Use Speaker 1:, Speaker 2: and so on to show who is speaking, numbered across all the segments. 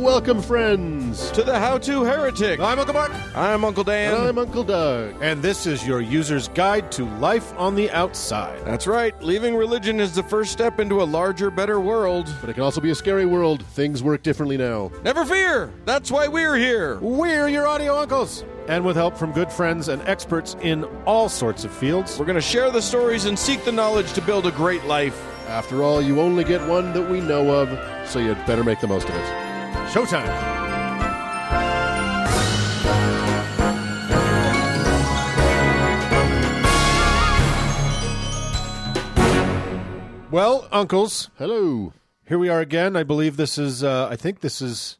Speaker 1: Welcome, friends,
Speaker 2: to the How To Heretic.
Speaker 1: I'm Uncle Mark.
Speaker 2: I'm Uncle Dan.
Speaker 1: And I'm Uncle Doug.
Speaker 3: And this is your user's guide to life on the outside.
Speaker 2: That's right. Leaving religion is the first step into a larger, better world.
Speaker 1: But it can also be a scary world. Things work differently now.
Speaker 2: Never fear. That's why we're here.
Speaker 3: We're your audio uncles. And with help from good friends and experts in all sorts of fields,
Speaker 2: We're going to share the stories and seek the knowledge to build a great life.
Speaker 1: After all, you only get one that we know of, so you'd better make the most of it.
Speaker 3: showtime. Well, uncles,
Speaker 1: Hello.
Speaker 3: here we are again. I believe this is, I think this is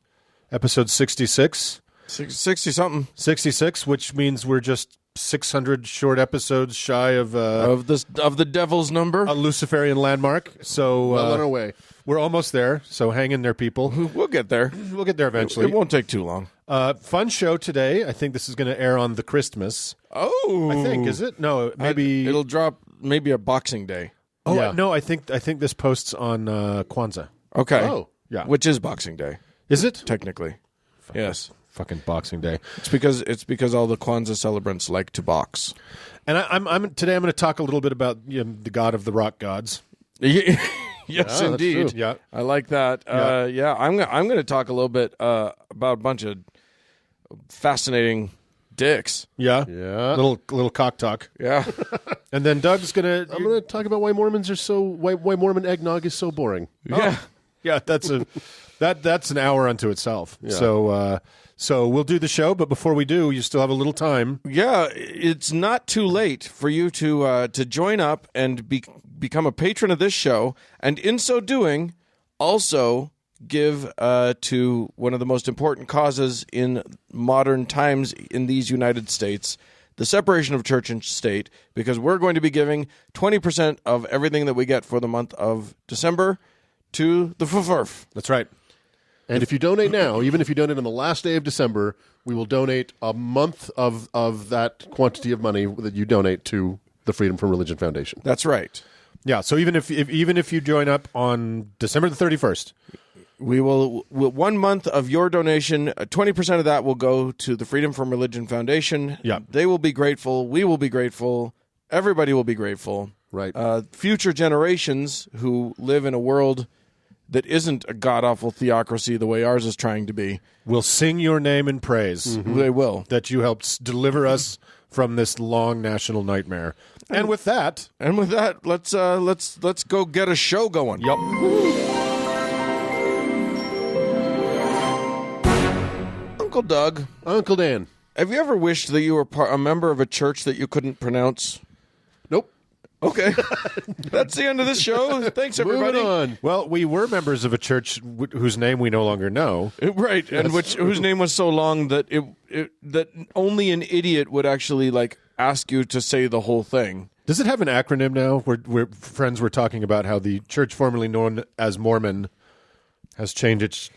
Speaker 3: episode 66.
Speaker 2: 60-something
Speaker 3: 66, which means we're just 600 short episodes shy of
Speaker 2: of the devil's number.
Speaker 3: a Luciferian landmark. So
Speaker 1: Well on our way.
Speaker 3: we're almost there. So hang in there, people.
Speaker 2: We'll get there.
Speaker 3: We'll get there eventually.
Speaker 2: It won't take too long.
Speaker 3: Fun show today. I think this is going to air on the Christmas.
Speaker 2: Oh.
Speaker 3: I think, is it? No, maybe.
Speaker 2: It'll drop maybe a Boxing Day.
Speaker 3: Oh
Speaker 1: Yeah.
Speaker 3: no, I think this posts on Kwanzaa.
Speaker 2: Okay.
Speaker 1: Oh.
Speaker 3: Yeah.
Speaker 2: Which is Boxing Day,
Speaker 3: Is it?
Speaker 2: technically. Yes.
Speaker 3: Fucking Boxing Day.
Speaker 2: It's because all the Kwanzaa celebrants like to box.
Speaker 3: And I'm today. I'm going to talk a little bit about the god of the rock gods.
Speaker 2: Yes,
Speaker 1: that's
Speaker 2: indeed.
Speaker 1: true.
Speaker 3: Yeah.
Speaker 2: I like that. I'm going to talk a little bit about a bunch of fascinating dicks.
Speaker 3: Yeah.
Speaker 1: Yeah.
Speaker 3: Little cock talk.
Speaker 2: Yeah.
Speaker 3: And then Doug's going to.
Speaker 1: I'm going to talk about why Mormons are so why Mormon eggnog is so boring.
Speaker 2: Yeah.
Speaker 3: Yeah, that's an hour unto itself. So we'll do the show, but before we do, you still have a little time.
Speaker 2: Yeah, it's not too late for you to join up and become a patron of this show, and in so doing, also give to one of the most important causes in modern times in these United States, the separation of church and state, because we're going to be giving 20% of everything that we get for the month of December to the FFRF.
Speaker 3: That's right.
Speaker 1: And if you donate now, even if you donate on the last day of December, we will donate a month of that quantity of money that you donate to the Freedom from Religion Foundation.
Speaker 2: That's right.
Speaker 3: Yeah. So even if you join up on December the 31st,
Speaker 2: We will 1 month of your donation, 20% of that will go to the Freedom from Religion Foundation.
Speaker 3: Yeah.
Speaker 2: They will be grateful. We will be grateful. Everybody will be grateful.
Speaker 1: Right.
Speaker 2: Future generations who live in a world that isn't a god-awful theocracy the way ours is trying to be,
Speaker 3: we'll sing your name in praise
Speaker 2: they will.
Speaker 3: that you helped deliver us from this long national nightmare. And with that,
Speaker 2: And with that, let's go get a show going.
Speaker 3: yep.
Speaker 2: Uncle Doug,
Speaker 1: Uncle Dan.
Speaker 2: have you ever wished that you were a member of a church that you couldn't pronounce?
Speaker 1: Nope.
Speaker 2: Okay. That's the end of this show. Thanks, everybody.
Speaker 1: Moving on.
Speaker 3: Well, we were members of a church whose name we no longer know.
Speaker 2: Right, and whose name was so long that that only an idiot would actually ask you to say the whole thing.
Speaker 3: Does it have an acronym now? Where friends were talking about how the church formerly known as Mormon has changed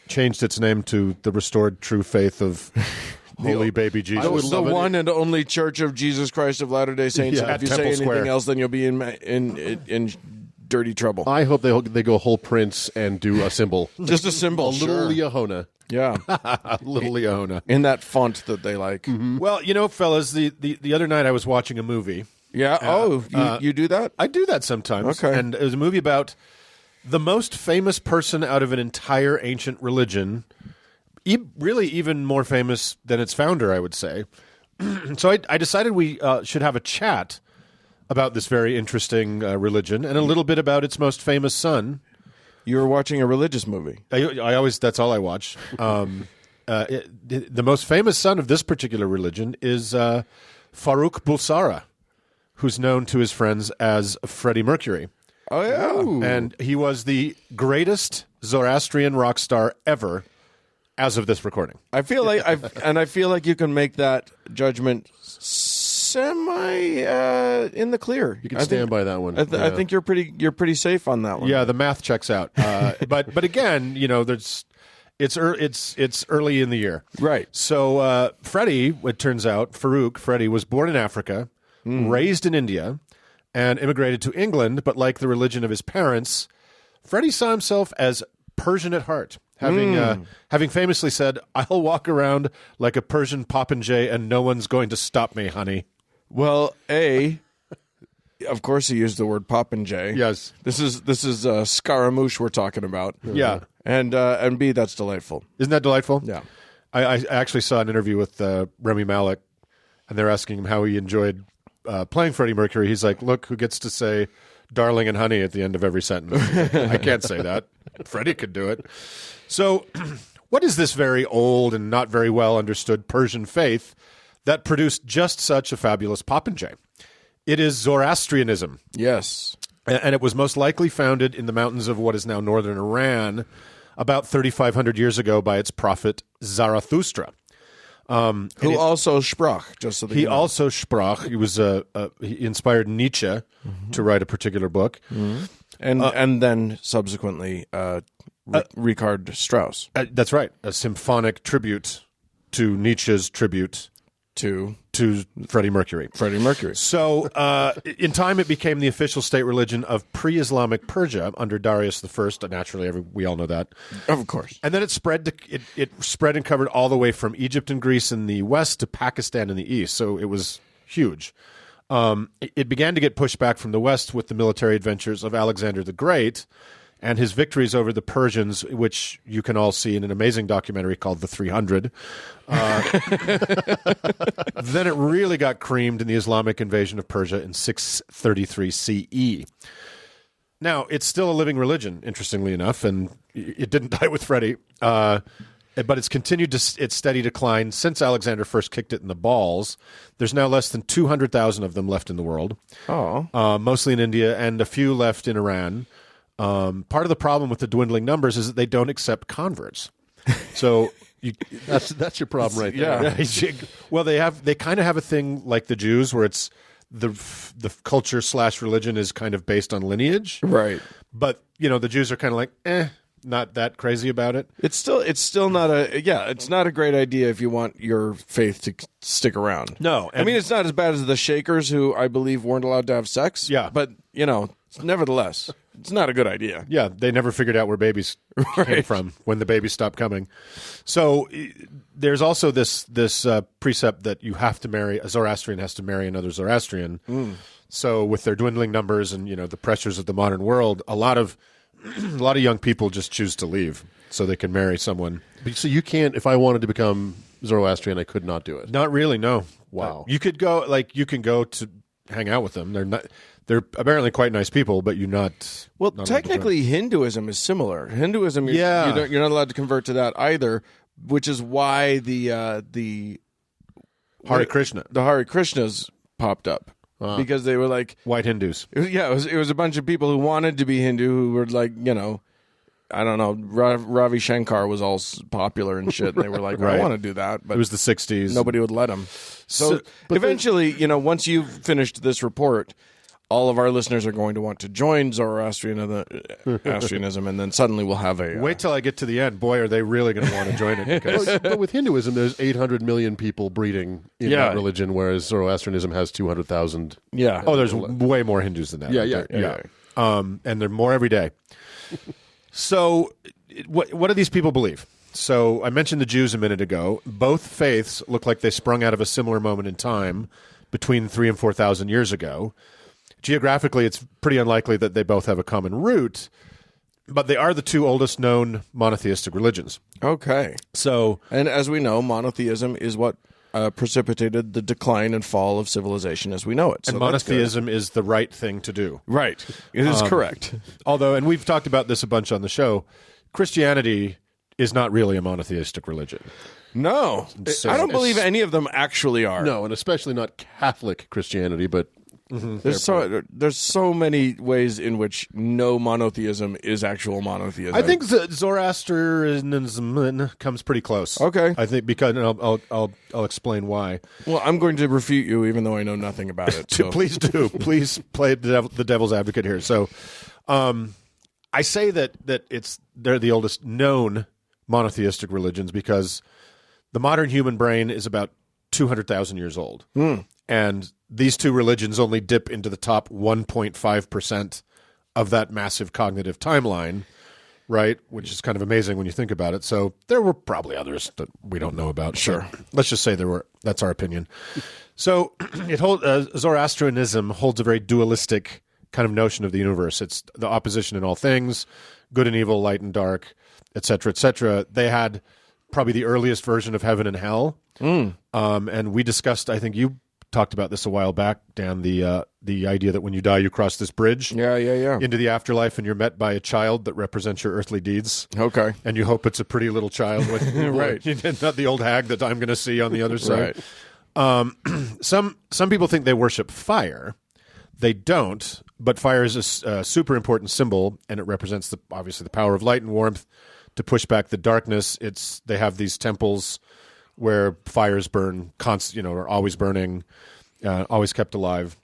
Speaker 3: its name to the Restored True Faith of Holy Baby Jesus.
Speaker 1: I would
Speaker 2: The
Speaker 1: love it.
Speaker 2: one and only Church of Jesus Christ of Latter-day Saints.
Speaker 3: Yeah,
Speaker 2: And if you
Speaker 3: Temple
Speaker 2: say anything
Speaker 3: Square.
Speaker 2: else, then you'll be in dirty trouble.
Speaker 1: I hope they go whole Prince and do a symbol.
Speaker 2: Just a symbol,
Speaker 1: A little Leahona.
Speaker 2: yeah,
Speaker 3: Little Leona.
Speaker 2: in that font that they like.
Speaker 3: Well, fellas, the other night I was watching a movie.
Speaker 2: Yeah. You do that?
Speaker 3: I do that sometimes.
Speaker 2: Okay.
Speaker 3: And it was a movie about the most famous person out of an entire ancient religion, really even more famous than its founder, I would say. So I decided we should have a chat about this very interesting religion and a little bit about its most famous son.
Speaker 2: You were watching a religious movie.
Speaker 3: I always, that's all I watch. The most famous son of this particular religion is Farouk Bulsara, who's known to his friends as Freddie Mercury.
Speaker 2: Oh yeah.
Speaker 3: And he was the greatest Zoroastrian rock star ever as of this recording.
Speaker 2: I feel like you can make that judgment semi in the clear.
Speaker 1: You can stand by that one.
Speaker 2: I think you're pretty safe on that one.
Speaker 3: Yeah, the math checks out. But again, it's early in the year.
Speaker 2: Right.
Speaker 3: So Freddie, it turns out, Freddie was born in Africa, raised in India, and immigrated to England, but like the religion of his parents, Freddie saw himself as Persian at heart. having famously said, "I'll walk around like a Persian popinjay, and no one's going to stop me, honey."
Speaker 2: Well, of course he used the word popinjay.
Speaker 3: Yes.
Speaker 2: This is Scaramouche we're talking about.
Speaker 3: Yeah.
Speaker 2: And B, that's delightful.
Speaker 3: Isn't that delightful?
Speaker 2: Yeah.
Speaker 3: I actually saw an interview with Rami Malek, and they're asking him how he enjoyed playing Freddie Mercury. He's like, "Look, who gets to say 'darling' and 'honey' at the end of every sentence?" I can't say that. Freddie could do it. So, what is this very old and not very well understood Persian faith that produced just such a fabulous popinjay? It is Zoroastrianism.
Speaker 2: Yes.
Speaker 3: And it was most likely founded in the mountains of what is now northern Iran about 3,500 years ago by its prophet Zarathustra.
Speaker 2: Who also sprach, just so that
Speaker 3: He
Speaker 2: you know.
Speaker 3: also sprach. He was he inspired Nietzsche to write a particular book.
Speaker 2: And then subsequently Richard Strauss
Speaker 3: That's right, a symphonic tribute to Nietzsche's tribute
Speaker 2: to
Speaker 3: to Freddie Mercury.
Speaker 2: Freddie Mercury.
Speaker 3: So, in time, it became the official state religion of pre-Islamic Persia under Darius I. Naturally, we all know that.
Speaker 2: Of course.
Speaker 3: And then it spread. It spread and covered all the way from Egypt and Greece in the west to Pakistan in the east. So it was huge. It began to get pushed back from the west with the military adventures of Alexander the Great and his victories over the Persians, which you can all see in an amazing documentary called The 300. Then it really got creamed in the Islamic invasion of Persia in 633 CE. Now, it's still a living religion, interestingly enough, and it didn't die with Freddie, but it's continued its steady decline since Alexander first kicked it in the balls. There's now less than 200,000 of them left in the world, mostly in India, and a few left in Iran. Part of the problem with the dwindling numbers is that they don't accept converts. So
Speaker 1: That's your problem right there.
Speaker 3: yeah. Well, they kind of have a thing like the Jews, where it's the culture / religion is kind of based on lineage,
Speaker 2: Right.
Speaker 3: But the Jews are kind of like, not that crazy about it.
Speaker 2: It's still not it's not a great idea if you want your faith to stick around.
Speaker 3: No,
Speaker 2: I mean, it's not as bad as the Shakers, who I believe weren't allowed to have sex.
Speaker 3: Yeah.
Speaker 2: But, nevertheless, it's not a good idea.
Speaker 3: Yeah, they never figured out where babies came from when the babies stopped coming. So there's also this precept that you have to marry, a Zoroastrian has to marry another Zoroastrian. So with their dwindling numbers and the pressures of the modern world, a lot of young people just choose to leave so they can marry someone.
Speaker 1: So you can't. If I wanted to become Zoroastrian, I could not do it.
Speaker 3: Not really, no.
Speaker 1: Wow.
Speaker 3: You could go, you can go to hang out with them. They're apparently quite nice people, but you're not.
Speaker 2: Well,
Speaker 3: not
Speaker 2: technically, Hinduism is similar. Hinduism, you're not allowed to convert to that either, which is why the
Speaker 3: Hare Krishna,
Speaker 2: the Hare Krishnas popped up. Because they were like
Speaker 3: white Hindus.
Speaker 2: It was a bunch of people who wanted to be Hindu who were like, I don't know, Ravi Shankar was all popular and shit. And they were like, I want to do that, but
Speaker 3: It was the 60s.
Speaker 2: nobody would let them. So eventually, once you've finished this report, all of our listeners are going to want to join Zoroastrianism, and then suddenly we'll have a...
Speaker 3: Wait till I get to the end. Boy, are they really going to want to join it. Because
Speaker 1: But with Hinduism, there's 800 million people breeding in that religion, whereas Zoroastrianism has 200,000.
Speaker 2: Yeah.
Speaker 3: Oh, there's way more Hindus than that.
Speaker 1: Yeah.
Speaker 3: And they're more every day. So what do these people believe? So I mentioned the Jews a minute ago. Both faiths look like they sprung out of a similar moment in time between 3,000 and 4,000 years ago. Geographically, it's pretty unlikely that they both have a common root, but they are the two oldest known monotheistic religions.
Speaker 2: Okay.
Speaker 3: So,
Speaker 2: And as we know, monotheism is what precipitated the decline and fall of civilization as we know it. So
Speaker 3: and
Speaker 2: that's good.
Speaker 3: monotheism is the right thing to do.
Speaker 2: Right. It is correct.
Speaker 3: Although, and we've talked about this a bunch on the show, Christianity is not really a monotheistic religion.
Speaker 2: No. I don't believe any of them actually are.
Speaker 1: No, and especially not Catholic Christianity, but
Speaker 2: There's so many ways in which no monotheism is actual monotheism.
Speaker 3: I think Zoroastrianism comes pretty close.
Speaker 2: Okay.
Speaker 3: I think because and I'll explain why.
Speaker 2: Well, I'm going to refute you, even though I know nothing about it. So.
Speaker 3: Please do. Please play the devil's advocate here. So, I say that they're the oldest known monotheistic religions because the modern human brain is about 200,000 years old, and these two religions only dip into the top 1.5% of that massive cognitive timeline. right? Which is kind of amazing when you think about it. So there were probably others that we don't know about. Sure. Let's just say there were. That's our opinion. So Zoroastrianism holds a very dualistic kind of notion of the universe. It's the opposition in all things, good and evil, light and dark, et cetera, et cetera. They had probably the earliest version of heaven and hell. And we discussed, I think you talked about this a while back, Dan, the idea that when you die, you cross this bridge into the afterlife, and you're met by a child that represents your earthly deeds.
Speaker 2: Okay.
Speaker 3: And you hope it's a pretty little child with
Speaker 2: Right.
Speaker 3: not the old hag that I'm going to see on the other side. Right. Some people think they worship fire. They don't, but fire is a super important symbol, and it represents obviously the power of light and warmth to push back the darkness. They have these temples where fires burn, are always burning, always kept alive.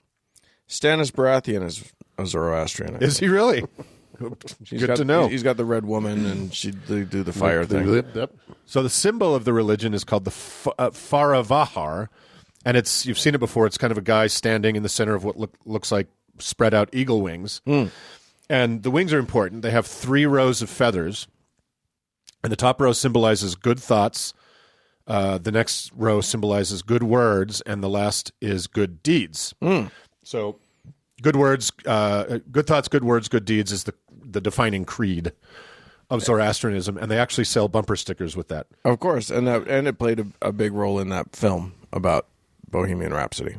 Speaker 2: Stannis Baratheon is a Zoroastrian.
Speaker 3: Is he really? Good to know.
Speaker 2: He's got the red woman, and they do the fire thing.
Speaker 1: Yep.
Speaker 3: So the symbol of the religion is called the Faravahar, and you've seen it before. It's kind of a guy standing in the center of what looks like spread out eagle wings. And the wings are important. They have 3 rows of feathers, and the top row symbolizes good thoughts. The next row symbolizes good words, and the last is good deeds. So good words, good thoughts, good words, good deeds is the defining creed of Zoroastrianism, and they actually sell bumper stickers with that.
Speaker 2: Of course, and it played a big role in that film about Bohemian Rhapsody.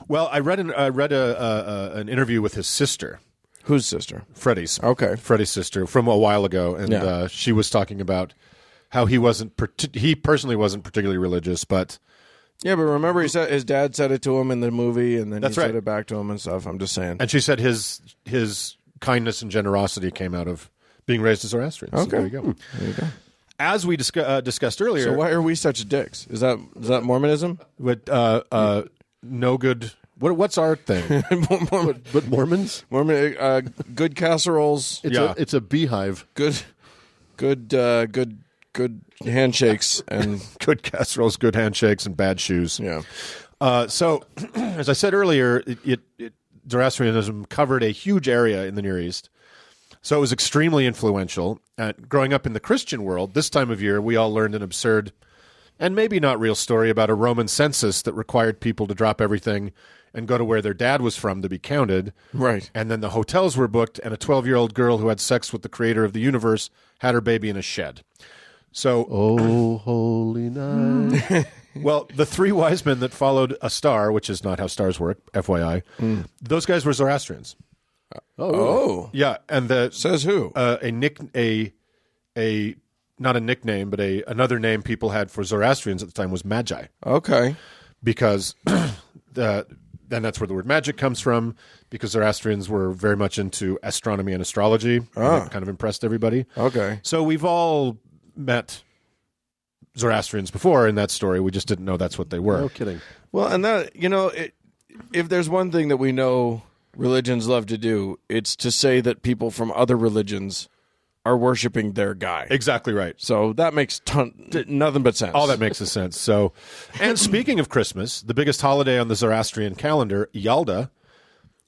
Speaker 3: Well, I read an interview with his sister.
Speaker 2: Whose sister?
Speaker 3: Freddie's.
Speaker 2: Okay.
Speaker 3: Freddie's sister from a while ago, and she was talking about how he personally wasn't particularly religious, but
Speaker 2: yeah, but remember his dad said it to him in the movie, and then
Speaker 3: That's
Speaker 2: he
Speaker 3: right.
Speaker 2: said it back to him and stuff. I'm just saying.
Speaker 3: and she said his kindness and generosity came out of being raised as Zoroastrian. So
Speaker 2: Okay.
Speaker 3: there you go.
Speaker 2: There you go.
Speaker 3: As we discussed earlier,
Speaker 2: So why are we such dicks? Is that Mormonism?
Speaker 3: with no good. What's our thing?
Speaker 1: But Mormons?
Speaker 2: Mormon good casseroles,
Speaker 1: It's a beehive.
Speaker 2: good handshakes, and
Speaker 3: Good casseroles, good handshakes, and bad shoes.
Speaker 2: yeah.
Speaker 3: So, as I said earlier, Zoroastrianism covered a huge area in the Near East. So it was extremely influential. Growing up in the Christian world, this time of year, we all learned an absurd and maybe not real story about a Roman census that required people to drop everything and go to where their dad was from to be counted.
Speaker 2: Right.
Speaker 3: And then the hotels were booked, and a 12-year-old girl who had sex with the creator of the universe had her baby in a shed. So,
Speaker 1: Oh, holy night.
Speaker 3: well, the 3 wise men that followed a star, which is not how stars work, FYI, those guys were Zoroastrians.
Speaker 2: Oh,
Speaker 3: Yeah, and
Speaker 2: says who?
Speaker 3: not a nickname, but another name people had for Zoroastrians at the time was Magi,
Speaker 2: Okay.
Speaker 3: because then that's where the word magic comes from, because Zoroastrians were very much into astronomy and astrology. And that kind of impressed everybody.
Speaker 2: Okay.
Speaker 3: So we've all met Zoroastrians before in that story. We just didn't know that's what they were.
Speaker 1: No kidding.
Speaker 2: Well, and that if there's one thing that we know religions love to do, it's to say that people from other religions are worshiping their guy.
Speaker 3: Exactly right.
Speaker 2: So that makes nothing but sense.
Speaker 3: All that makes sense. So, and speaking of Christmas, the biggest holiday on the Zoroastrian calendar, Yalda,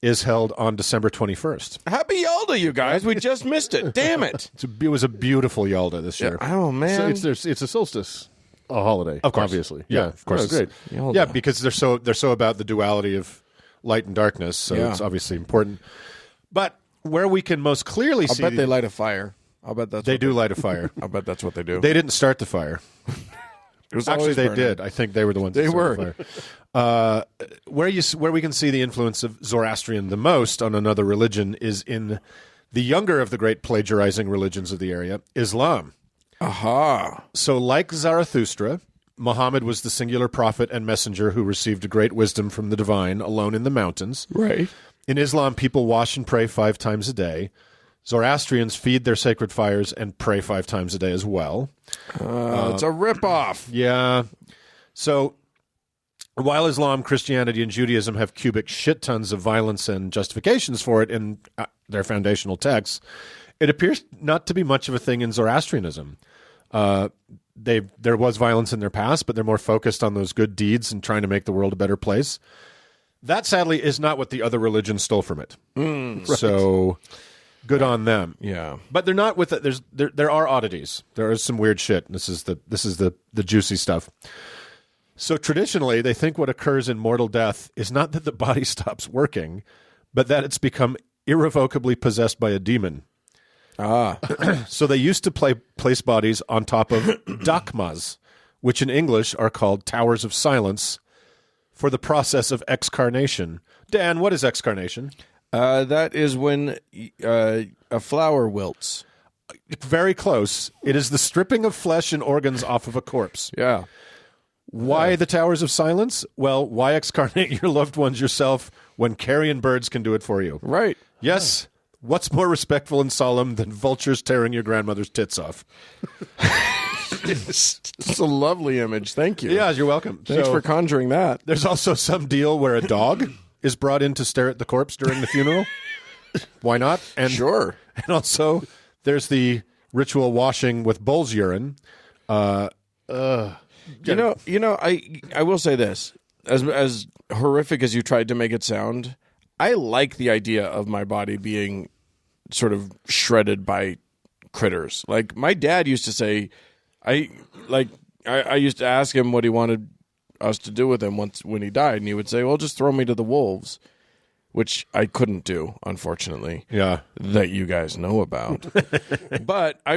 Speaker 3: is held on December 21st.
Speaker 2: Happy Yalda, you guys! We just missed it. Damn it!
Speaker 3: It was a beautiful Yalda this year.
Speaker 2: Oh man!
Speaker 1: So it's a solstice, a holiday,
Speaker 3: Of course.
Speaker 1: obviously.
Speaker 3: Yeah, of course.
Speaker 1: Oh, great.
Speaker 2: Yalda.
Speaker 3: Yeah, because they're so about the duality of light and darkness, so
Speaker 2: Yeah.
Speaker 3: it's obviously important. But where we can most clearly
Speaker 2: I'll
Speaker 3: see
Speaker 2: bet they light a fire. I'll bet that's
Speaker 3: they
Speaker 2: what
Speaker 3: do light a fire.
Speaker 2: I'll bet that's what they do.
Speaker 3: They didn't start the fire.
Speaker 2: It was
Speaker 3: Actually,
Speaker 2: always
Speaker 3: they
Speaker 2: burning.
Speaker 3: did. I think they were the ones.
Speaker 2: They
Speaker 3: that started
Speaker 2: were.
Speaker 3: the fire. Where we can see the influence of Zoroastrian the most on another religion is in the younger of the great plagiarizing religions of the area, Islam.
Speaker 2: Aha!
Speaker 3: So, like Zarathustra, Muhammad was the singular prophet and messenger who received a great wisdom from the divine alone in the mountains.
Speaker 2: Right.
Speaker 3: In Islam, people wash and pray 5 times a day. Zoroastrians feed their sacred fires and pray 5 times a day as well.
Speaker 2: It's a ripoff.
Speaker 3: Yeah. So while Islam, Christianity, and Judaism have cubic shit tons of violence and justifications for it in their foundational texts, it appears not to be much of a thing in Zoroastrianism. There was violence in their past, but they're more focused on those good deeds and trying to make the world a better place. That, sadly, is not what the other religions stole from it. So Good on them.
Speaker 2: Yeah.
Speaker 3: But they're not with it. There are oddities. There is some weird shit. This is the juicy stuff. So traditionally, they think what occurs in mortal death is not that the body stops working, but that it's become irrevocably possessed by a demon. So they used to place bodies on top of dakmas, which in English are called towers of silence, for the process of excarnation. Dan, what is excarnation?
Speaker 2: That is when a flower wilts.
Speaker 3: Very close. It is the stripping of flesh and organs off of a corpse.
Speaker 2: Yeah.
Speaker 3: Why the towers of silence? Well, why excarnate your loved ones yourself when carrion birds can do it for you?
Speaker 2: Right.
Speaker 3: Yes. What's more respectful and solemn than vultures tearing your grandmother's tits off?
Speaker 2: It's a lovely image. Thank you.
Speaker 3: Yeah, you're welcome.
Speaker 2: Thanks
Speaker 3: So,
Speaker 2: for conjuring that.
Speaker 3: there's also some deal where a dog is brought in to stare at the corpse during the funeral. Why not? And
Speaker 2: Sure.
Speaker 3: And also, there's the ritual washing with bull's urine.
Speaker 2: You know, I will say this. As horrific as you tried to make it sound, I like the idea of my body being sort of shredded by critters. Like my dad used to say, I used to ask him what he wanted us to do with him when he died, and he would say, "Well, just throw me to the wolves," which I couldn't do, unfortunately.
Speaker 3: Yeah.
Speaker 2: That you guys know about. but I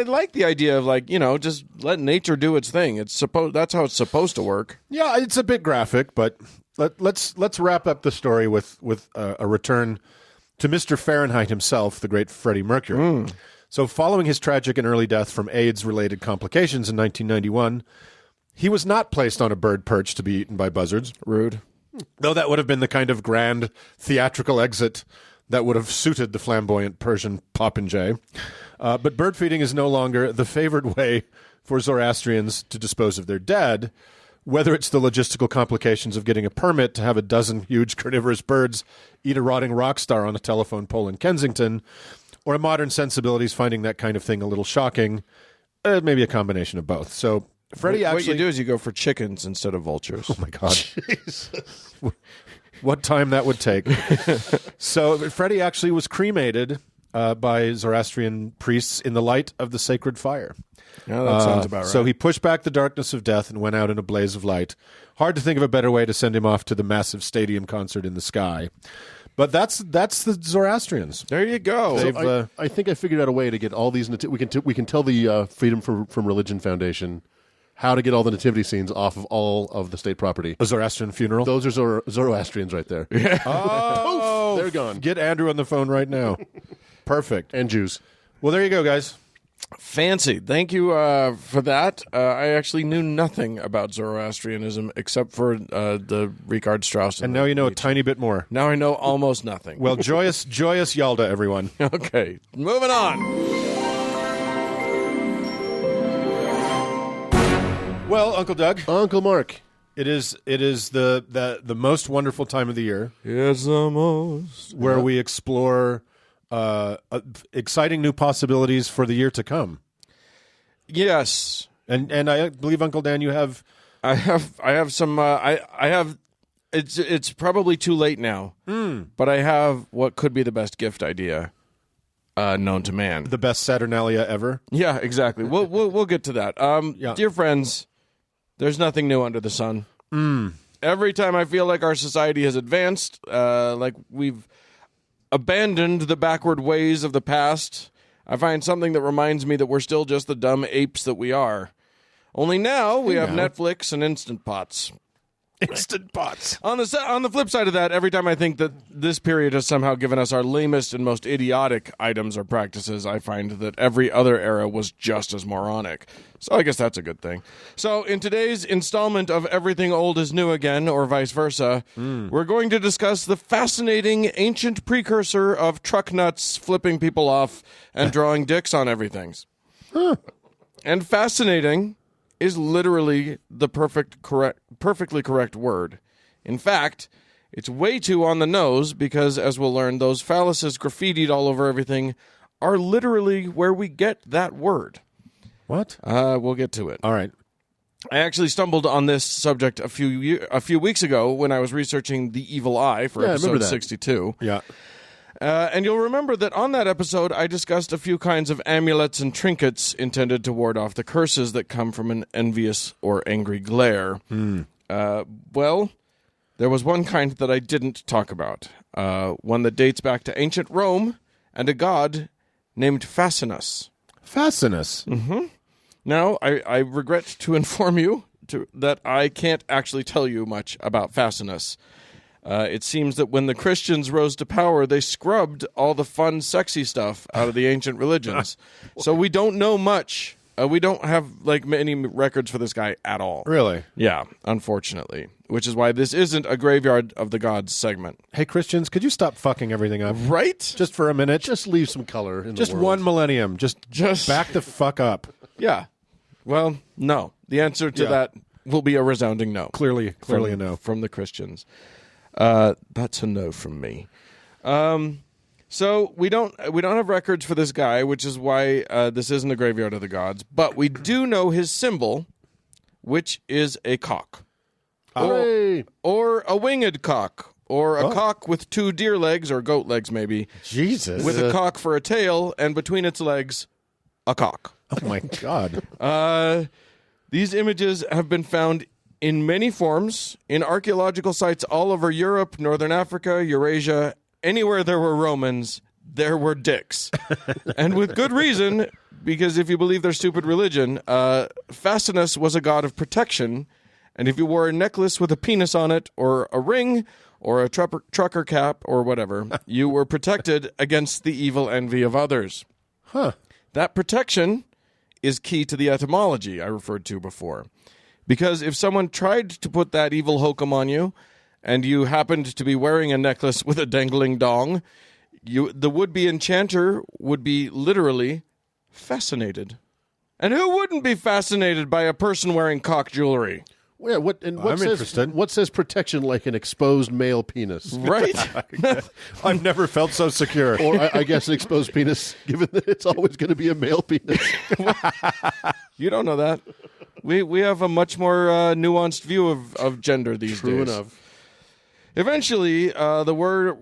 Speaker 2: like the idea of, like, you know, just let nature do its thing. That's how it's supposed to work.
Speaker 3: Yeah, it's a bit graphic, but let's wrap up the story with a return to Mr. Fahrenheit himself, the great Freddie Mercury. So following his tragic and early death from AIDS-related complications in 1991, he was not placed on a bird perch to be eaten by buzzards.
Speaker 2: Rude.
Speaker 3: Though that would have been the kind of grand theatrical exit that would have suited the flamboyant Persian popinjay. But bird feeding is no longer the favored way for Zoroastrians to dispose of their dead, whether it's the logistical complications of getting a permit to have a dozen huge carnivorous birds eat a rotting rock star on a telephone pole in Kensington, or modern sensibilities finding that kind of thing a little shocking, maybe a combination of both. So Freddie
Speaker 2: What
Speaker 3: actually...
Speaker 2: you do is you go for chickens instead of vultures.
Speaker 3: Oh, my God. What time that would take. So Freddie actually was cremated by Zoroastrian priests in the light of the sacred fire.
Speaker 2: Yeah, that sounds about right.
Speaker 3: So he pushed back the darkness of death and went out in a blaze of light. Hard to think of a better way to send him off to the massive stadium concert in the sky. But that's the Zoroastrians.
Speaker 2: There you go.
Speaker 3: They've,
Speaker 1: I think I figured out a way to get all these. We can tell the Freedom from Religion Foundation how to get all the nativity scenes off of all of the state property.
Speaker 3: a Zoroastrian funeral.
Speaker 1: Those are Zoroastrians right there.
Speaker 3: Oh,
Speaker 1: They're gone.
Speaker 3: Get Andrew on the phone right now. Perfect.
Speaker 1: And Jews.
Speaker 3: Well, there you go, guys.
Speaker 2: Fancy. Thank you for that. I actually knew nothing about Zoroastrianism except for the Richard Strauss.
Speaker 3: And now you know a tiny bit more.
Speaker 2: Now I know almost nothing.
Speaker 3: Well, joyous Yalda, everyone.
Speaker 2: Okay, moving on.
Speaker 3: Well, Uncle Doug,
Speaker 1: Uncle Mark.
Speaker 3: it is the most wonderful time of the year
Speaker 2: It's the most.
Speaker 3: where we explore exciting new possibilities for the year to come.
Speaker 2: Yes,
Speaker 3: And I believe, Uncle Dan, you have...
Speaker 2: I have some. I have. It's probably too late now. But I have what could be the best gift idea known to man.
Speaker 3: the best Saturnalia ever.
Speaker 2: Yeah, exactly. We'll get to that. Dear friends, there's nothing new under the sun. Every time I feel like our society has advanced, like we've abandoned the backward ways of the past, I find something that reminds me that we're still just the dumb apes that we are. Only now we have Netflix and Instant Pots.
Speaker 3: Instant Pots.
Speaker 2: On the flip side of that, every time I think that this period has somehow given us our lamest and most idiotic items or practices, I find that every other era was just as moronic. So I guess that's a good thing. So in today's installment of Everything Old is New Again, or vice versa, we're going to discuss the fascinating ancient precursor of truck nuts flipping people off and drawing dicks on everything. And fascinating is literally the perfectly correct word. In fact, it's way too on the nose because, as we'll learn, those phalluses graffitied all over everything are literally where we get that word.
Speaker 3: What?
Speaker 2: We'll get to it.
Speaker 3: All right.
Speaker 2: I actually stumbled on this subject a few weeks ago when I was researching The Evil Eye for
Speaker 1: Yeah, I remember
Speaker 2: episode
Speaker 1: that.
Speaker 2: 62.
Speaker 3: Yeah.
Speaker 2: And you'll remember that on that episode, I discussed a few kinds of amulets and trinkets intended to ward off the curses that come from an envious or angry glare. Well, there was one kind that I didn't talk about, one that dates back to ancient Rome and a god named Facinus.
Speaker 3: Facinus.
Speaker 2: Now, I regret to inform you that I can't actually tell you much about Facinus. It seems that when the Christians rose to power, they scrubbed all the fun, sexy stuff out of the ancient religions. So we don't know much. We don't have many records for this guy at all.
Speaker 3: Really?
Speaker 2: Yeah, unfortunately. Which is why this isn't a Graveyard of the Gods segment.
Speaker 3: Hey, Christians, could you stop fucking everything up?
Speaker 2: Right?
Speaker 3: Just for a minute.
Speaker 1: Just leave some color in
Speaker 3: Just
Speaker 1: the world.
Speaker 3: one millennium. Just back the fuck up.
Speaker 2: Yeah. Well, no. The answer to that will be a resounding no.
Speaker 3: Clearly a no.
Speaker 2: From the Christians. That's a no from me. So we don't have records for this guy, which is why this isn't a Graveyard of the Gods. But we do know his symbol, which is a cock, or a winged cock, or a cock with 2 deer legs or goat legs, maybe,
Speaker 3: Jesus.
Speaker 2: with a cock for a tail, and between its legs, a cock.
Speaker 3: Oh, my God.
Speaker 2: These images have been found in many forms in archaeological sites all over Europe, Northern Africa, Eurasia. Anywhere there were Romans, there were dicks. And with good reason, because if you believe their stupid religion, Facinus was a god of protection, and if you wore a necklace with a penis on it, or a ring, or a trucker cap, or whatever, you were protected against the evil envy of others.
Speaker 3: Huh.
Speaker 2: That protection is key to the etymology I referred to before. Because if someone tried to put that evil hokum on you, and you happened to be wearing a necklace with a dangling dong, the would-be enchanter would be literally fascinated. And who wouldn't be fascinated by a person wearing cock jewelry?
Speaker 1: Yeah, I'm
Speaker 3: says, interested.
Speaker 1: What says protection like an exposed male penis?
Speaker 2: Right?
Speaker 3: I've never felt so secure.
Speaker 1: Or I guess an exposed penis, given that it's always going to be a male penis.
Speaker 2: You don't know that. We have a much more nuanced view of gender these days.
Speaker 1: True enough.
Speaker 2: Eventually, the word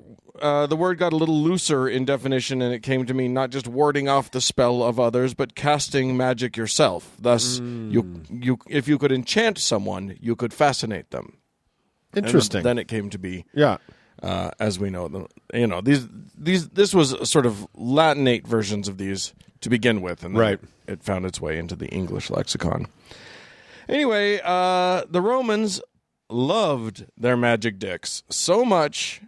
Speaker 2: got a little looser in definition, and it came to mean not just warding off the spell of others, but casting magic yourself. Thus, if you could enchant someone, you could fascinate them.
Speaker 3: Interesting.
Speaker 2: And then it came to be, as we know, this was sort of Latinate versions of these to begin with, and then it found its way into the English lexicon. Anyway, the Romans loved their magic dicks so much,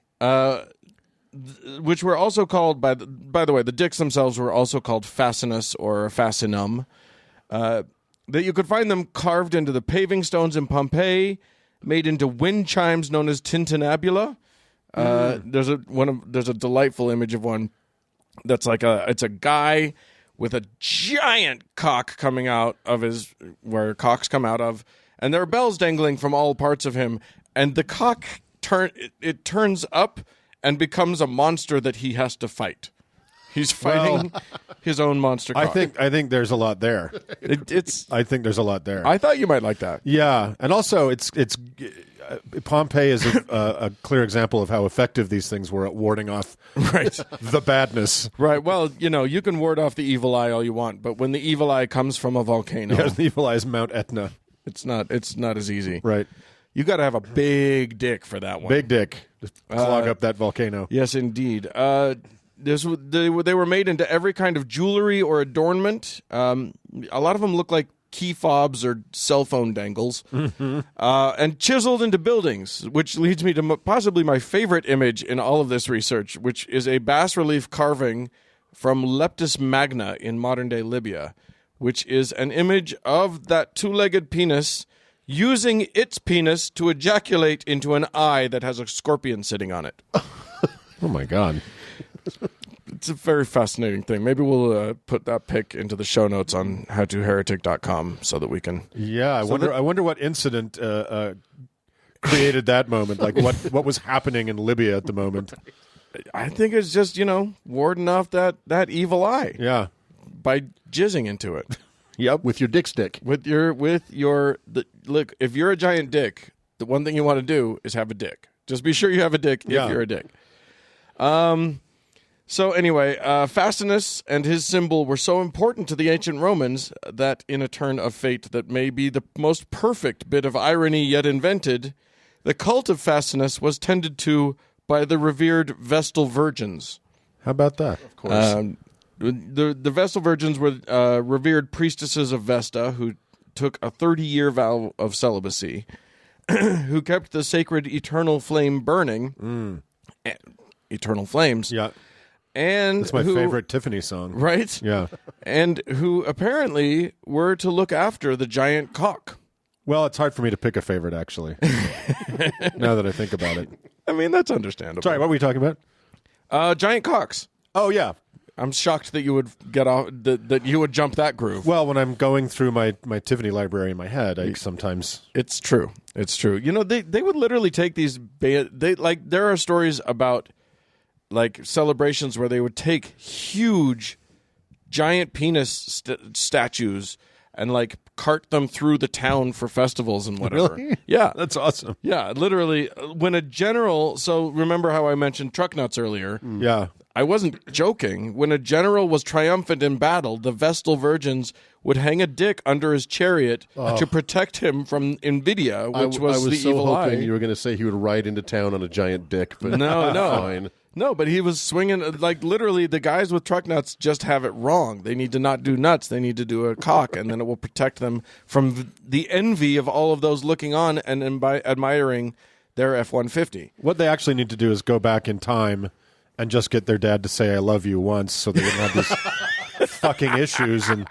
Speaker 2: which were also called by the way, the dicks themselves were also called fascinus or fascinum, that you could find them carved into the paving stones in Pompeii, made into wind chimes known as tintinnabula. There's a delightful image of one that's it's a guy with a giant cock coming out of where cocks come out of. And there are bells dangling from all parts of him, and the cock turns up and becomes a monster that he has to fight. He's fighting his own monster cock.
Speaker 3: I think there's a lot there. I think there's a lot there.
Speaker 2: I thought you might like that.
Speaker 3: Yeah, and also it's Pompeii is a clear example of how effective these things were at warding off the badness.
Speaker 2: Right. Well, you can ward off the evil eye all you want, but when the evil eye comes from a volcano,
Speaker 3: the evil eye is Mount Etna.
Speaker 2: It's not as easy.
Speaker 3: Right.
Speaker 2: You got to have a big dick for that one.
Speaker 3: Big dick. Just clog up that volcano.
Speaker 2: Yes, indeed. They were made into every kind of jewelry or adornment. A lot of them look like key fobs or cell phone dangles, and chiseled into buildings, which leads me to possibly my favorite image in all of this research, which is a bas-relief carving from Leptis Magna in modern-day Libya, which is an image of that two-legged penis using its penis to ejaculate into an eye that has a scorpion sitting on it.
Speaker 3: Oh, my God.
Speaker 2: It's a very fascinating thing. Maybe we'll put that pic into the show notes on howtoheretic.com so that we can...
Speaker 3: Yeah, I wonder what incident created that moment. Like, what was happening in Libya at the moment?
Speaker 2: I think it's just, warding off that evil eye.
Speaker 3: Yeah.
Speaker 2: By jizzing into it.
Speaker 3: Yep.
Speaker 1: With your dick stick.
Speaker 2: Look, if you're a giant dick, the one thing you want to do is have a dick. Just be sure you have a dick if you're a dick. So anyway, Fastinus and his symbol were so important to the ancient Romans that in a turn of fate that may be the most perfect bit of irony yet invented, the cult of Fastinus was tended to by the revered Vestal Virgins.
Speaker 3: How about that?
Speaker 1: Of course.
Speaker 2: The Vestal Virgins were revered priestesses of Vesta who took a 30-year vow of celibacy, who kept the sacred eternal flame burning, eternal flames.
Speaker 3: Yeah.
Speaker 2: And
Speaker 3: That's my favorite Tiffany song.
Speaker 2: Right?
Speaker 3: Yeah.
Speaker 2: And who apparently were to look after the giant cock.
Speaker 3: Well, it's hard for me to pick a favorite, actually, now that I think about it.
Speaker 2: I mean, that's understandable.
Speaker 3: Sorry, what were you talking about?
Speaker 2: Giant cocks.
Speaker 3: Oh, yeah.
Speaker 2: I'm shocked that you would get off that you would jump that groove.
Speaker 3: Well, when I'm going through my Tiffany library in my head, I sometimes...
Speaker 2: It's true. It's true. You know, they would literally take these... there are stories about like celebrations where they would take huge, giant penis statues and like cart them through the town for festivals and whatever.
Speaker 3: Really?
Speaker 2: Yeah.
Speaker 3: That's awesome.
Speaker 2: Yeah, literally. When a general... So remember how I mentioned truck nuts earlier?
Speaker 3: Yeah.
Speaker 2: I wasn't joking. When a general was triumphant in battle, the Vestal Virgins would hang a dick under his chariot to protect him from Invidia, which was
Speaker 1: I was
Speaker 2: the
Speaker 1: so
Speaker 2: evil
Speaker 1: hoping
Speaker 2: eye.
Speaker 1: you were going to say he would ride into town on a giant dick, but
Speaker 2: No.
Speaker 1: fine.
Speaker 2: No, but he was swinging, like literally the guys with truck nuts just have it wrong. They need to not do nuts. They need to do a cock, and then it will protect them from the envy of all of those looking on and admiring their F-150.
Speaker 3: What they actually need to do is go back in time and just get their dad to say "I love you" once, so they wouldn't have these fucking issues and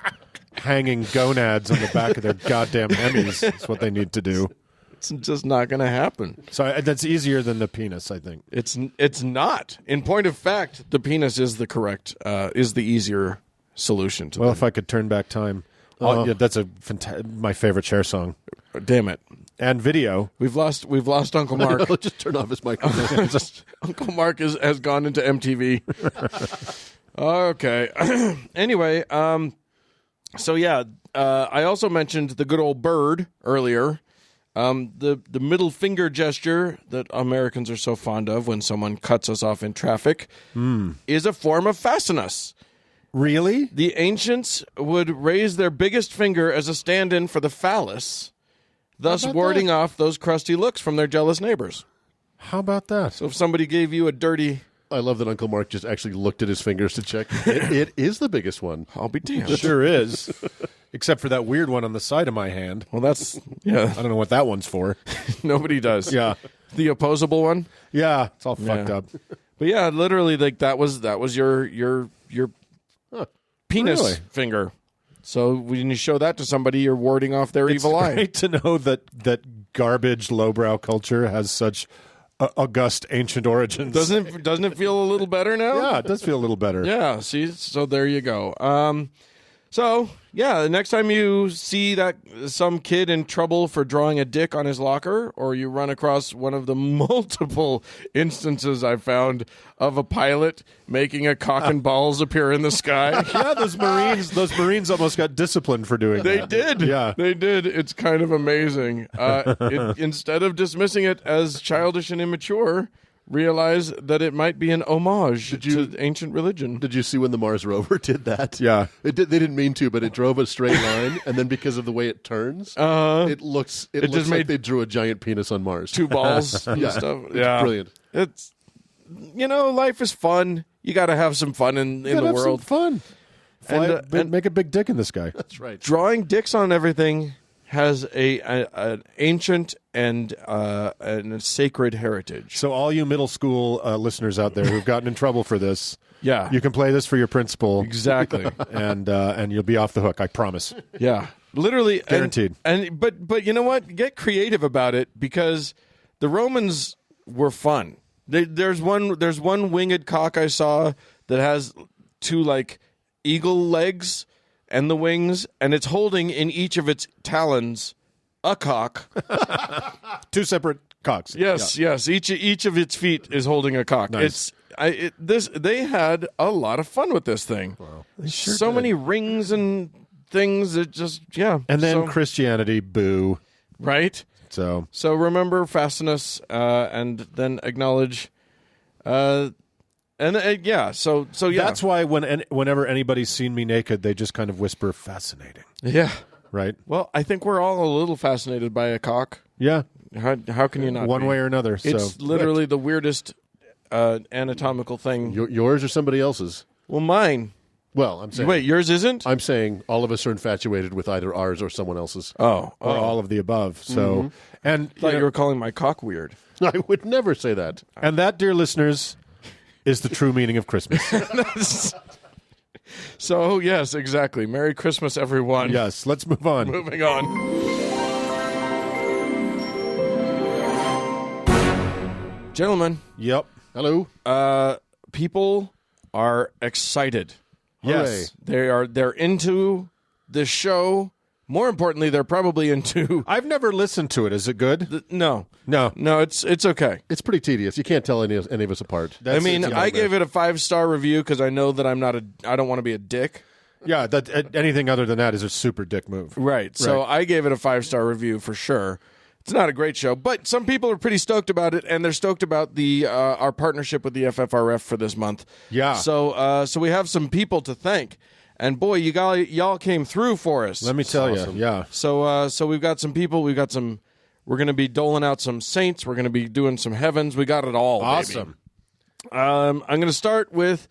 Speaker 3: hanging gonads on the back of their goddamn Hemis. That's what they need to do.
Speaker 2: It's just not going to happen.
Speaker 3: So that's easier than the penis, I think.
Speaker 2: It's not. In point of fact, the penis is the correct, is the easier solution to
Speaker 3: Well,
Speaker 2: that.
Speaker 3: if I could turn back time. Yeah, that's my favorite Cher song.
Speaker 2: Damn it.
Speaker 3: And video.
Speaker 2: We've lost Uncle Mark.
Speaker 1: I'll just turn off his microphone.
Speaker 2: Uncle Mark has gone into MTV. Okay. Anyway, so yeah, I also mentioned the good old bird earlier. The middle finger gesture that Americans are so fond of when someone cuts us off in traffic is a form of fascinus.
Speaker 3: Really?
Speaker 2: The ancients would raise their biggest finger as a stand-in for the phallus, thus warding off those crusty looks from their jealous neighbors.
Speaker 3: How about that?
Speaker 2: So if somebody gave you a dirty...
Speaker 1: I love that Uncle Mark just actually looked at his fingers to check. It is the biggest one.
Speaker 2: I'll be damned.
Speaker 3: Sure is. Except for that weird one on the side of my hand.
Speaker 2: Well, that's... Yeah,
Speaker 3: I don't know what that one's for.
Speaker 2: nobody does.
Speaker 3: Yeah.
Speaker 2: The opposable one?
Speaker 3: Yeah, it's all fucked up.
Speaker 2: But yeah, literally, like that was your penis
Speaker 3: Really?
Speaker 2: finger. So when you show that to somebody, you're warding off their evil eye.
Speaker 3: Great to know that garbage lowbrow culture has such august ancient origins.
Speaker 2: Doesn't it feel a little better now?
Speaker 3: Yeah, it does feel a little better.
Speaker 2: Yeah, see, so there you go. So, yeah, the next time you see that some kid in trouble for drawing a dick on his locker, or you run across one of the multiple instances I've found of a pilot making a cock and balls appear in the sky.
Speaker 3: Yeah, those Marines almost got disciplined for doing
Speaker 2: They
Speaker 3: that.
Speaker 2: did.
Speaker 3: Yeah.
Speaker 2: They did. It's kind of amazing. Instead of dismissing it as childish and immature, realize that it might be an homage to ancient religion.
Speaker 1: Did you see when the Mars rover did that?
Speaker 3: Yeah.
Speaker 1: It did. They didn't mean to, but it drove a straight line, and then because of the way it turns, it looks
Speaker 2: just
Speaker 1: like
Speaker 2: made
Speaker 1: they drew a giant penis on Mars.
Speaker 2: Two balls and
Speaker 1: Yeah.
Speaker 2: stuff.
Speaker 1: It's brilliant.
Speaker 2: It's, life is fun. You got to have some fun in the
Speaker 3: Gotta have
Speaker 2: world.
Speaker 3: some fun. Fly,
Speaker 2: And,
Speaker 3: make a big dick in the sky.
Speaker 1: That's right.
Speaker 2: drawing dicks on everything has an ancient and a sacred heritage.
Speaker 3: So all you middle school listeners out there who've gotten in trouble for this,
Speaker 2: Yeah.
Speaker 3: you can play this for your principal,
Speaker 2: Exactly.
Speaker 3: and you'll be off the hook. I promise.
Speaker 2: Yeah, literally
Speaker 3: Guaranteed.
Speaker 2: But you know what? Get creative about it, because the Romans were fun. There's one winged cock I saw that has two like eagle legs and the wings, and it's holding in each of its talons a cock.
Speaker 3: Two separate cocks.
Speaker 2: Yes, yes. Each of its feet is holding a cock.
Speaker 3: Nice.
Speaker 2: They had a lot of fun with this thing. Wow. So many rings and things. It just
Speaker 3: And then
Speaker 2: so,
Speaker 3: Christianity, boo.
Speaker 2: right.
Speaker 3: So
Speaker 2: So remember Fascinus, and then acknowledge And yeah, so yeah,
Speaker 3: That's why whenever anybody's seen me naked, they just kind of whisper, "Fascinating,"
Speaker 2: yeah.
Speaker 3: right?
Speaker 2: Well, I think we're all a little fascinated by a cock.
Speaker 3: Yeah,
Speaker 2: How can you not?
Speaker 3: one
Speaker 2: be?
Speaker 3: way or another.
Speaker 2: It's
Speaker 3: so
Speaker 2: literally the weirdest anatomical thing.
Speaker 1: Yours or somebody else's?
Speaker 2: Well, mine.
Speaker 1: Well, I'm saying.
Speaker 2: Wait, yours isn't?
Speaker 1: I'm saying all of us are infatuated with either ours or someone else's.
Speaker 2: Oh,
Speaker 3: or all of the above. So, and
Speaker 2: I thought you were calling my cock weird.
Speaker 1: I would never say that.
Speaker 3: and that, dear listeners, is the true meaning of Christmas.
Speaker 2: So yes, exactly. Merry Christmas, everyone.
Speaker 3: Yes, let's move on.
Speaker 2: Moving on. Gentlemen,
Speaker 3: Yep.
Speaker 1: Hello.
Speaker 2: people are excited.
Speaker 3: Yes.
Speaker 2: They're into the show. More importantly, they're probably into
Speaker 3: I've never listened to it. Is it good?
Speaker 2: no,
Speaker 3: No.
Speaker 2: it's okay.
Speaker 1: It's pretty tedious. You can't tell any of us apart.
Speaker 3: That's-
Speaker 2: I mean,
Speaker 3: it's-
Speaker 2: I gave it a 5-star review because I know that I don't want to be a dick.
Speaker 3: Yeah, that anything other than that is a super dick move.
Speaker 2: Right. So
Speaker 3: Right.
Speaker 2: I gave it a 5-star review for sure. It's not a great show, but some people are pretty stoked about it, and they're stoked about the our partnership with the FFRF for this month.
Speaker 3: Yeah.
Speaker 2: So we have some people to thank, and boy, y'all came through for us.
Speaker 3: Let me tell you. Yeah.
Speaker 2: So we've got some people. We've got some. We're going to be doling out some saints. We're going to be doing some heavens. We got it all.
Speaker 3: Awesome.
Speaker 2: Baby. I'm going to start with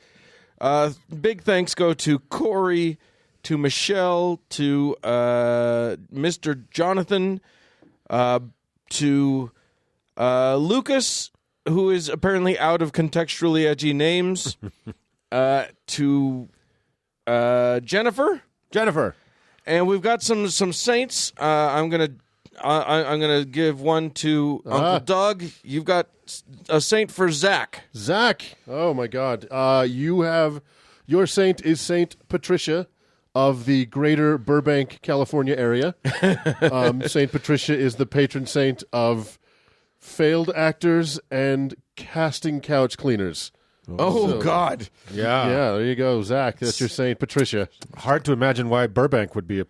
Speaker 2: big thanks go to Corey, to Michelle, to Mr. Jonathan, to Lucas, who is apparently out of contextually edgy names, to Jennifer. And we've got some saints. I'm gonna give one to Uncle Doug. You've got a saint for Zach.
Speaker 1: Zach. Oh my God. Your saint is Saint Patricia of the greater Burbank, California area. Saint Patricia is the patron saint of failed actors and casting couch cleaners.
Speaker 2: Oh God!
Speaker 3: Yeah.
Speaker 1: Yeah, there you go, Zach. That's your Saint Patricia.
Speaker 3: Hard to imagine why Burbank would be,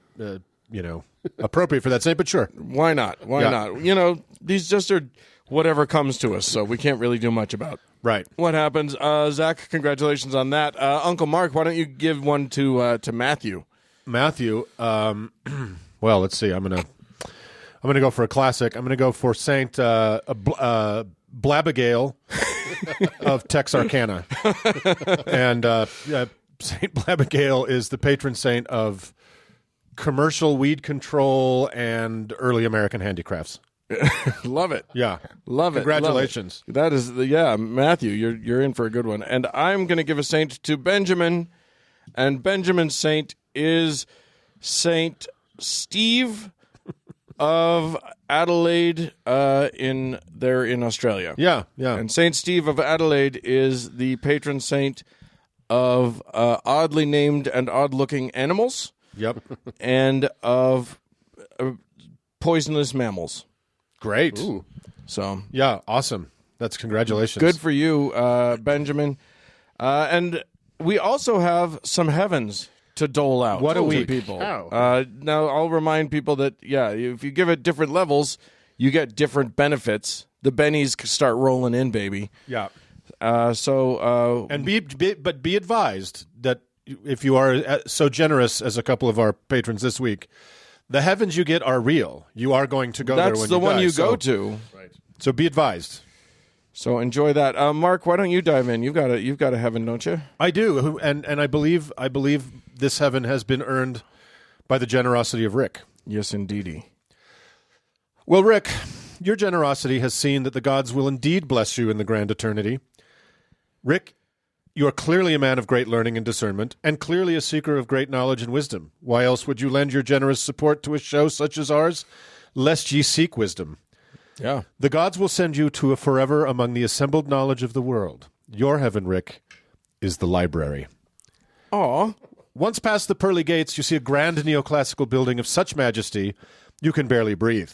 Speaker 3: appropriate for that saint, but sure.
Speaker 2: Why not? Why
Speaker 3: Yeah.
Speaker 2: not? You know, these just are whatever comes to us, so we can't really do much about
Speaker 3: Right.
Speaker 2: what happens. Zach, congratulations on that. Uncle Mark, why don't you give one to Matthew?
Speaker 3: Matthew. Well, let's see. I'm gonna go for a classic. I'm gonna go for Saint Blabagale of Texarkana, and Saint Blabagale is the patron saint of commercial weed control and early American handicrafts.
Speaker 2: Love it.
Speaker 3: Yeah,
Speaker 2: Love it.
Speaker 3: Congratulations.
Speaker 2: Love it. That is, Matthew, you're in for a good one. And I'm going to give a saint to Benjamin, and Benjamin's saint is Saint Steve of Adelaide in Australia.
Speaker 3: Yeah.
Speaker 2: And Saint Steve of Adelaide is the patron saint of oddly named and odd-looking animals
Speaker 3: Yep.
Speaker 2: and of poisonous mammals.
Speaker 3: Great.
Speaker 1: Ooh.
Speaker 2: So
Speaker 3: Yeah. Awesome. That's congratulations.
Speaker 2: good for you, Benjamin. And we also have some heavens to dole out.
Speaker 3: What a
Speaker 2: to
Speaker 3: week.
Speaker 2: people.
Speaker 1: Cow.
Speaker 2: Now, I'll remind people that, if you give it different levels, you get different benefits. The bennies start rolling in, baby.
Speaker 3: Yeah.
Speaker 2: And
Speaker 3: Be advised that if you are so generous as a couple of our patrons this week, the heavens you get are real. You are going to go there
Speaker 2: that's
Speaker 3: when
Speaker 2: the
Speaker 3: you
Speaker 2: one
Speaker 3: die.
Speaker 2: you go to.
Speaker 3: So be advised.
Speaker 2: So enjoy that. Mark, why don't you dive in? You've got a heaven, don't you?
Speaker 3: I do, and I believe this heaven has been earned by the generosity of Rick.
Speaker 2: Yes, indeedy.
Speaker 3: Well, Rick, your generosity has seen that the gods will indeed bless you in the grand eternity. Rick, you are clearly a man of great learning and discernment, and clearly a seeker of great knowledge and wisdom. Why else would you lend your generous support to a show such as ours, lest ye seek wisdom?
Speaker 2: Yeah.
Speaker 3: The gods will send you to a forever among the assembled knowledge of the world. Your heaven, Rick, is the library.
Speaker 2: Aw.
Speaker 3: Once past the pearly gates, you see a grand neoclassical building of such majesty you can barely breathe.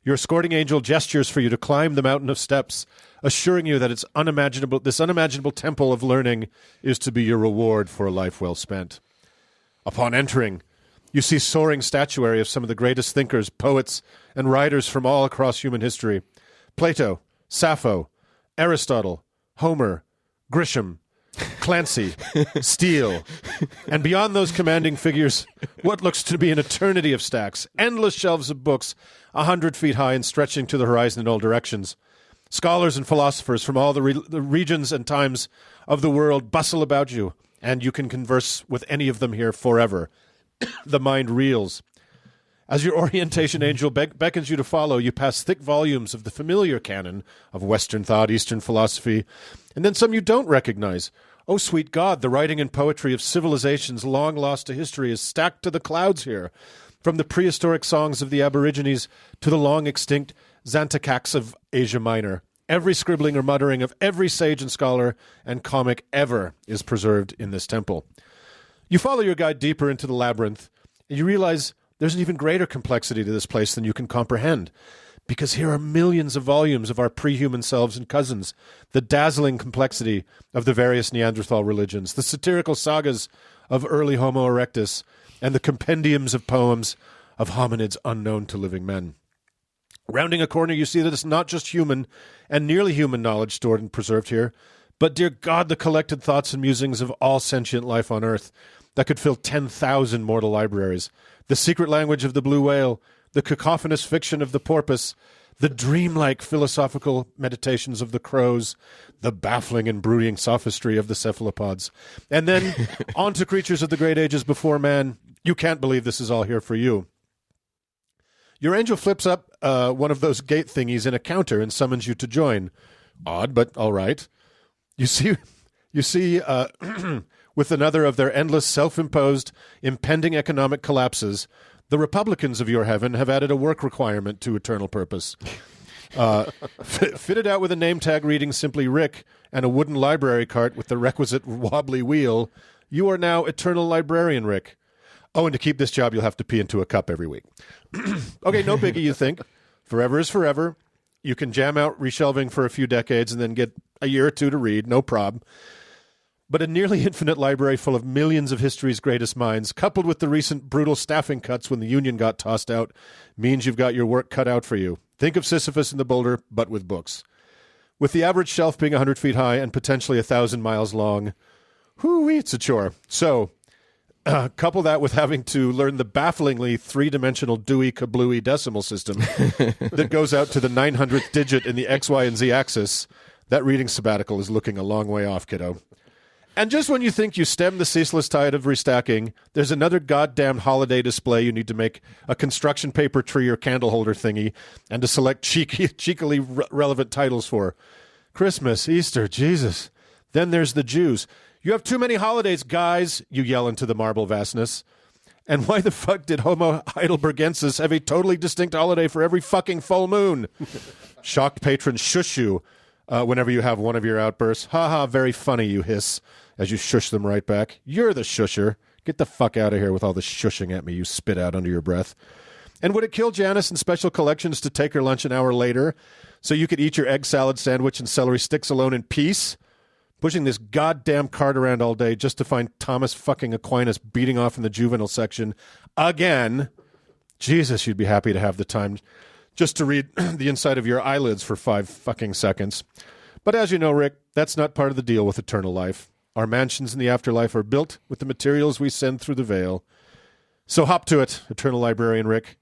Speaker 3: Your escorting angel gestures for you to climb the mountain of steps, assuring you that this unimaginable temple of learning is to be your reward for a life well spent. Upon entering, you see soaring statuary of some of the greatest thinkers, poets, and writers from all across human history. Plato, Sappho, Aristotle, Homer, Grisham, Clancy, Steele, and beyond those commanding figures, what looks to be an eternity of stacks, endless shelves of books, 100 feet high and stretching to the horizon in all directions. Scholars and philosophers from all the regions and times of the world bustle about you, and you can converse with any of them here forever. The mind reels. As your orientation angel beckons you to follow, you pass thick volumes of the familiar canon of Western thought, Eastern philosophy, and then some you don't recognize. Oh, sweet God, the writing and poetry of civilizations long lost to history is stacked to the clouds here, from the prehistoric songs of the Aborigines to the long-extinct Xantacax of Asia Minor. Every scribbling or muttering of every sage and scholar and comic ever is preserved in this temple. You follow your guide deeper into the labyrinth, and you realize there's an even greater complexity to this place than you can comprehend, because here are millions of volumes of our pre-human selves and cousins, the dazzling complexity of the various Neanderthal religions, the satirical sagas of early Homo erectus, and the compendiums of poems of hominids unknown to living men. Rounding a corner, you see that it's not just human and nearly human knowledge stored and preserved here, but, dear God, the collected thoughts and musings of all sentient life on Earth that could fill 10,000 mortal libraries, the secret language of the blue whale, the cacophonous fiction of the porpoise, the dreamlike philosophical meditations of the crows, the baffling and brooding sophistry of the cephalopods. And then, on to creatures of the great ages before man. You can't believe this is all here for you. Your angel flips up one of those gate thingies in a counter and summons you to join. Odd, but all right. You see, with another of their endless self-imposed, impending economic collapses, the Republicans of your heaven have added a work requirement to eternal purpose. Fitted out with a name tag reading simply Rick and a wooden library cart with the requisite wobbly wheel, you are now Eternal Librarian Rick. Oh, and to keep this job, you'll have to pee into a cup every week. Okay, no biggie, you think. Forever is forever. You can jam out reshelving for a few decades and then get a year or two to read, no problem. But a nearly infinite library full of millions of history's greatest minds, coupled with the recent brutal staffing cuts when the union got tossed out, means you've got your work cut out for you. Think of Sisyphus and the boulder, but with books. With the average shelf being 100 feet high and potentially 1,000 miles long, whoo-wee, it's a chore. So, couple that with having to learn the bafflingly three-dimensional Dewey Kablooey decimal system that goes out to the 900th digit in the X, Y, and Z axis, that reading sabbatical is looking a long way off, kiddo. And just when you think you stem the ceaseless tide of restacking, there's another goddamn holiday display you need to make a construction paper tree or candle holder thingy and to select cheekily relevant titles for. Christmas, Easter, Jesus. Then there's the Jews. You have too many holidays, guys, you yell into the marble vastness. And why the fuck did Homo heidelbergensis have a totally distinct holiday for every fucking full moon? Shocked patrons shush you whenever you have one of your outbursts. Ha ha, very funny, you hiss, as you shush them right back. You're the shusher. Get the fuck out of here with all this shushing at me, you spit out under your breath. And would it kill Janice in special collections to take her lunch an hour later so you could eat your egg salad sandwich and celery sticks alone in peace? Pushing this goddamn cart around all day just to find Thomas fucking Aquinas beating off in the juvenile section again. Jesus, you'd be happy to have the time just to read the inside of your eyelids for 5 fucking seconds. But as you know, Rick, that's not part of the deal with eternal life. Our mansions in the afterlife are built with the materials we send through the veil. So hop to it, Eternal Librarian Rick,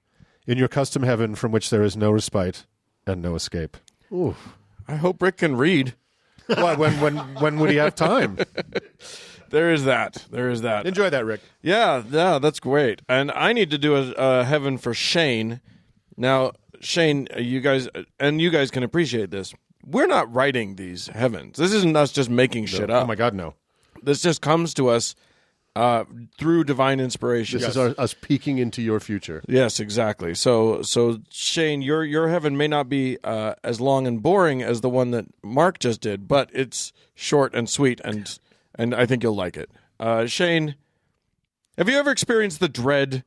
Speaker 3: in your custom heaven from which there is no respite and no escape.
Speaker 2: Ooh, I hope Rick can read.
Speaker 3: Well, when would he have time?
Speaker 2: There is that.
Speaker 3: Enjoy that, Rick.
Speaker 2: Yeah, that's great. And I need to do a heaven for Shane. Now, Shane, you guys can appreciate this. We're not writing these heavens. This isn't us just making shit up.
Speaker 3: Oh my God, no.
Speaker 2: This just comes to us through divine inspiration.
Speaker 1: This is us peeking into your future.
Speaker 2: Yes, exactly. So Shane, your heaven may not be as long and boring as the one that Mark just did, but it's short and sweet, and I think you'll like it. Shane, have you ever experienced the dread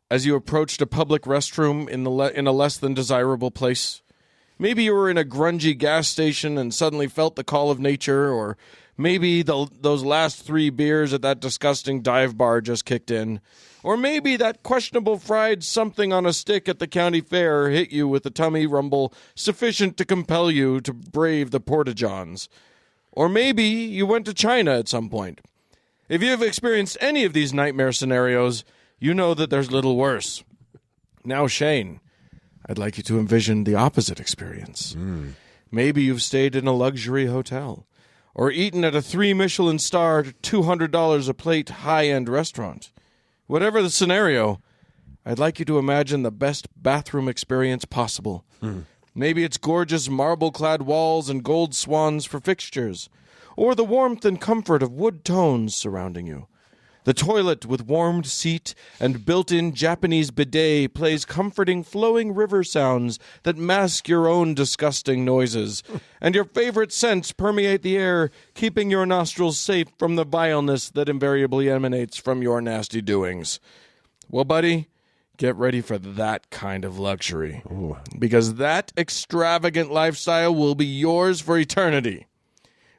Speaker 2: as you approached a public restroom in a less than desirable place? Maybe you were in a grungy gas station and suddenly felt the call of nature, or maybe those last 3 beers at that disgusting dive bar just kicked in. Or maybe that questionable fried something on a stick at the county fair hit you with a tummy rumble sufficient to compel you to brave the porta-johns. Or maybe you went to China at some point. If you have experienced any of these nightmare scenarios, you know that there's little worse. Now, Shane, I'd like you to envision the opposite experience. Maybe you've stayed in a luxury hotel or eaten at a 3 Michelin-starred, $200 a plate high-end restaurant. Whatever the scenario, I'd like you to imagine the best bathroom experience possible. Maybe it's gorgeous marble-clad walls and gold swans for fixtures, or the warmth and comfort of wood tones surrounding you. The toilet with warmed seat and built-in Japanese bidet plays comforting flowing river sounds that mask your own disgusting noises, and your favorite scents permeate the air, keeping your nostrils safe from the vileness that invariably emanates from your nasty doings. Well, buddy, get ready for that kind of luxury, because that extravagant lifestyle will be yours for eternity,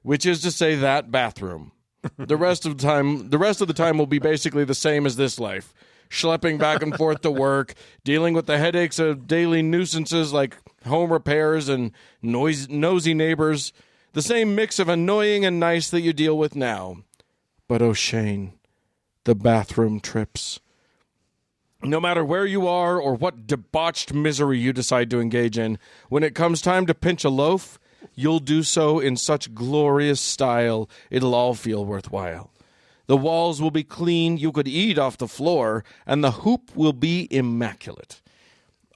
Speaker 2: which is to say that bathroom. The rest of the time will be basically the same as this life. Schlepping back and forth to work, dealing with the headaches of daily nuisances like home repairs and nosy neighbors. The same mix of annoying and nice that you deal with now. But oh, Shane, the bathroom trips. No matter where you are or what debauched misery you decide to engage in, when it comes time to pinch a loaf, you'll do so in such glorious style, it'll all feel worthwhile. The walls will be clean, you could eat off the floor, and the hoop will be immaculate.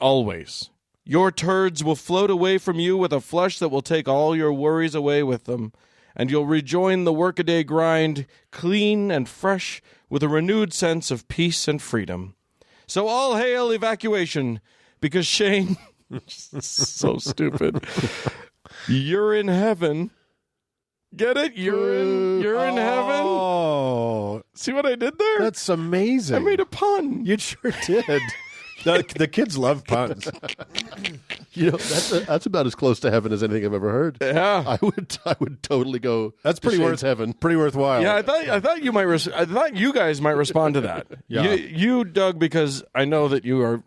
Speaker 2: Always. Your turds will float away from you with a flush that will take all your worries away with them, and you'll rejoin the workaday grind, clean and fresh, with a renewed sense of peace and freedom. So all hail evacuation, because Shane... so stupid... You're in heaven. Get it? You're in heaven.
Speaker 3: Oh,
Speaker 2: see what I did there?
Speaker 3: That's amazing.
Speaker 2: I made a pun.
Speaker 3: You sure did. The kids love puns.
Speaker 1: That's about as close to heaven as anything I've ever heard.
Speaker 2: Yeah,
Speaker 1: I would totally go.
Speaker 3: That's pretty
Speaker 1: worth heaven.
Speaker 3: Pretty worthwhile.
Speaker 2: Yeah, I thought you might. I thought you guys might respond to that.
Speaker 3: Yeah.
Speaker 2: You, Doug, because I know that you are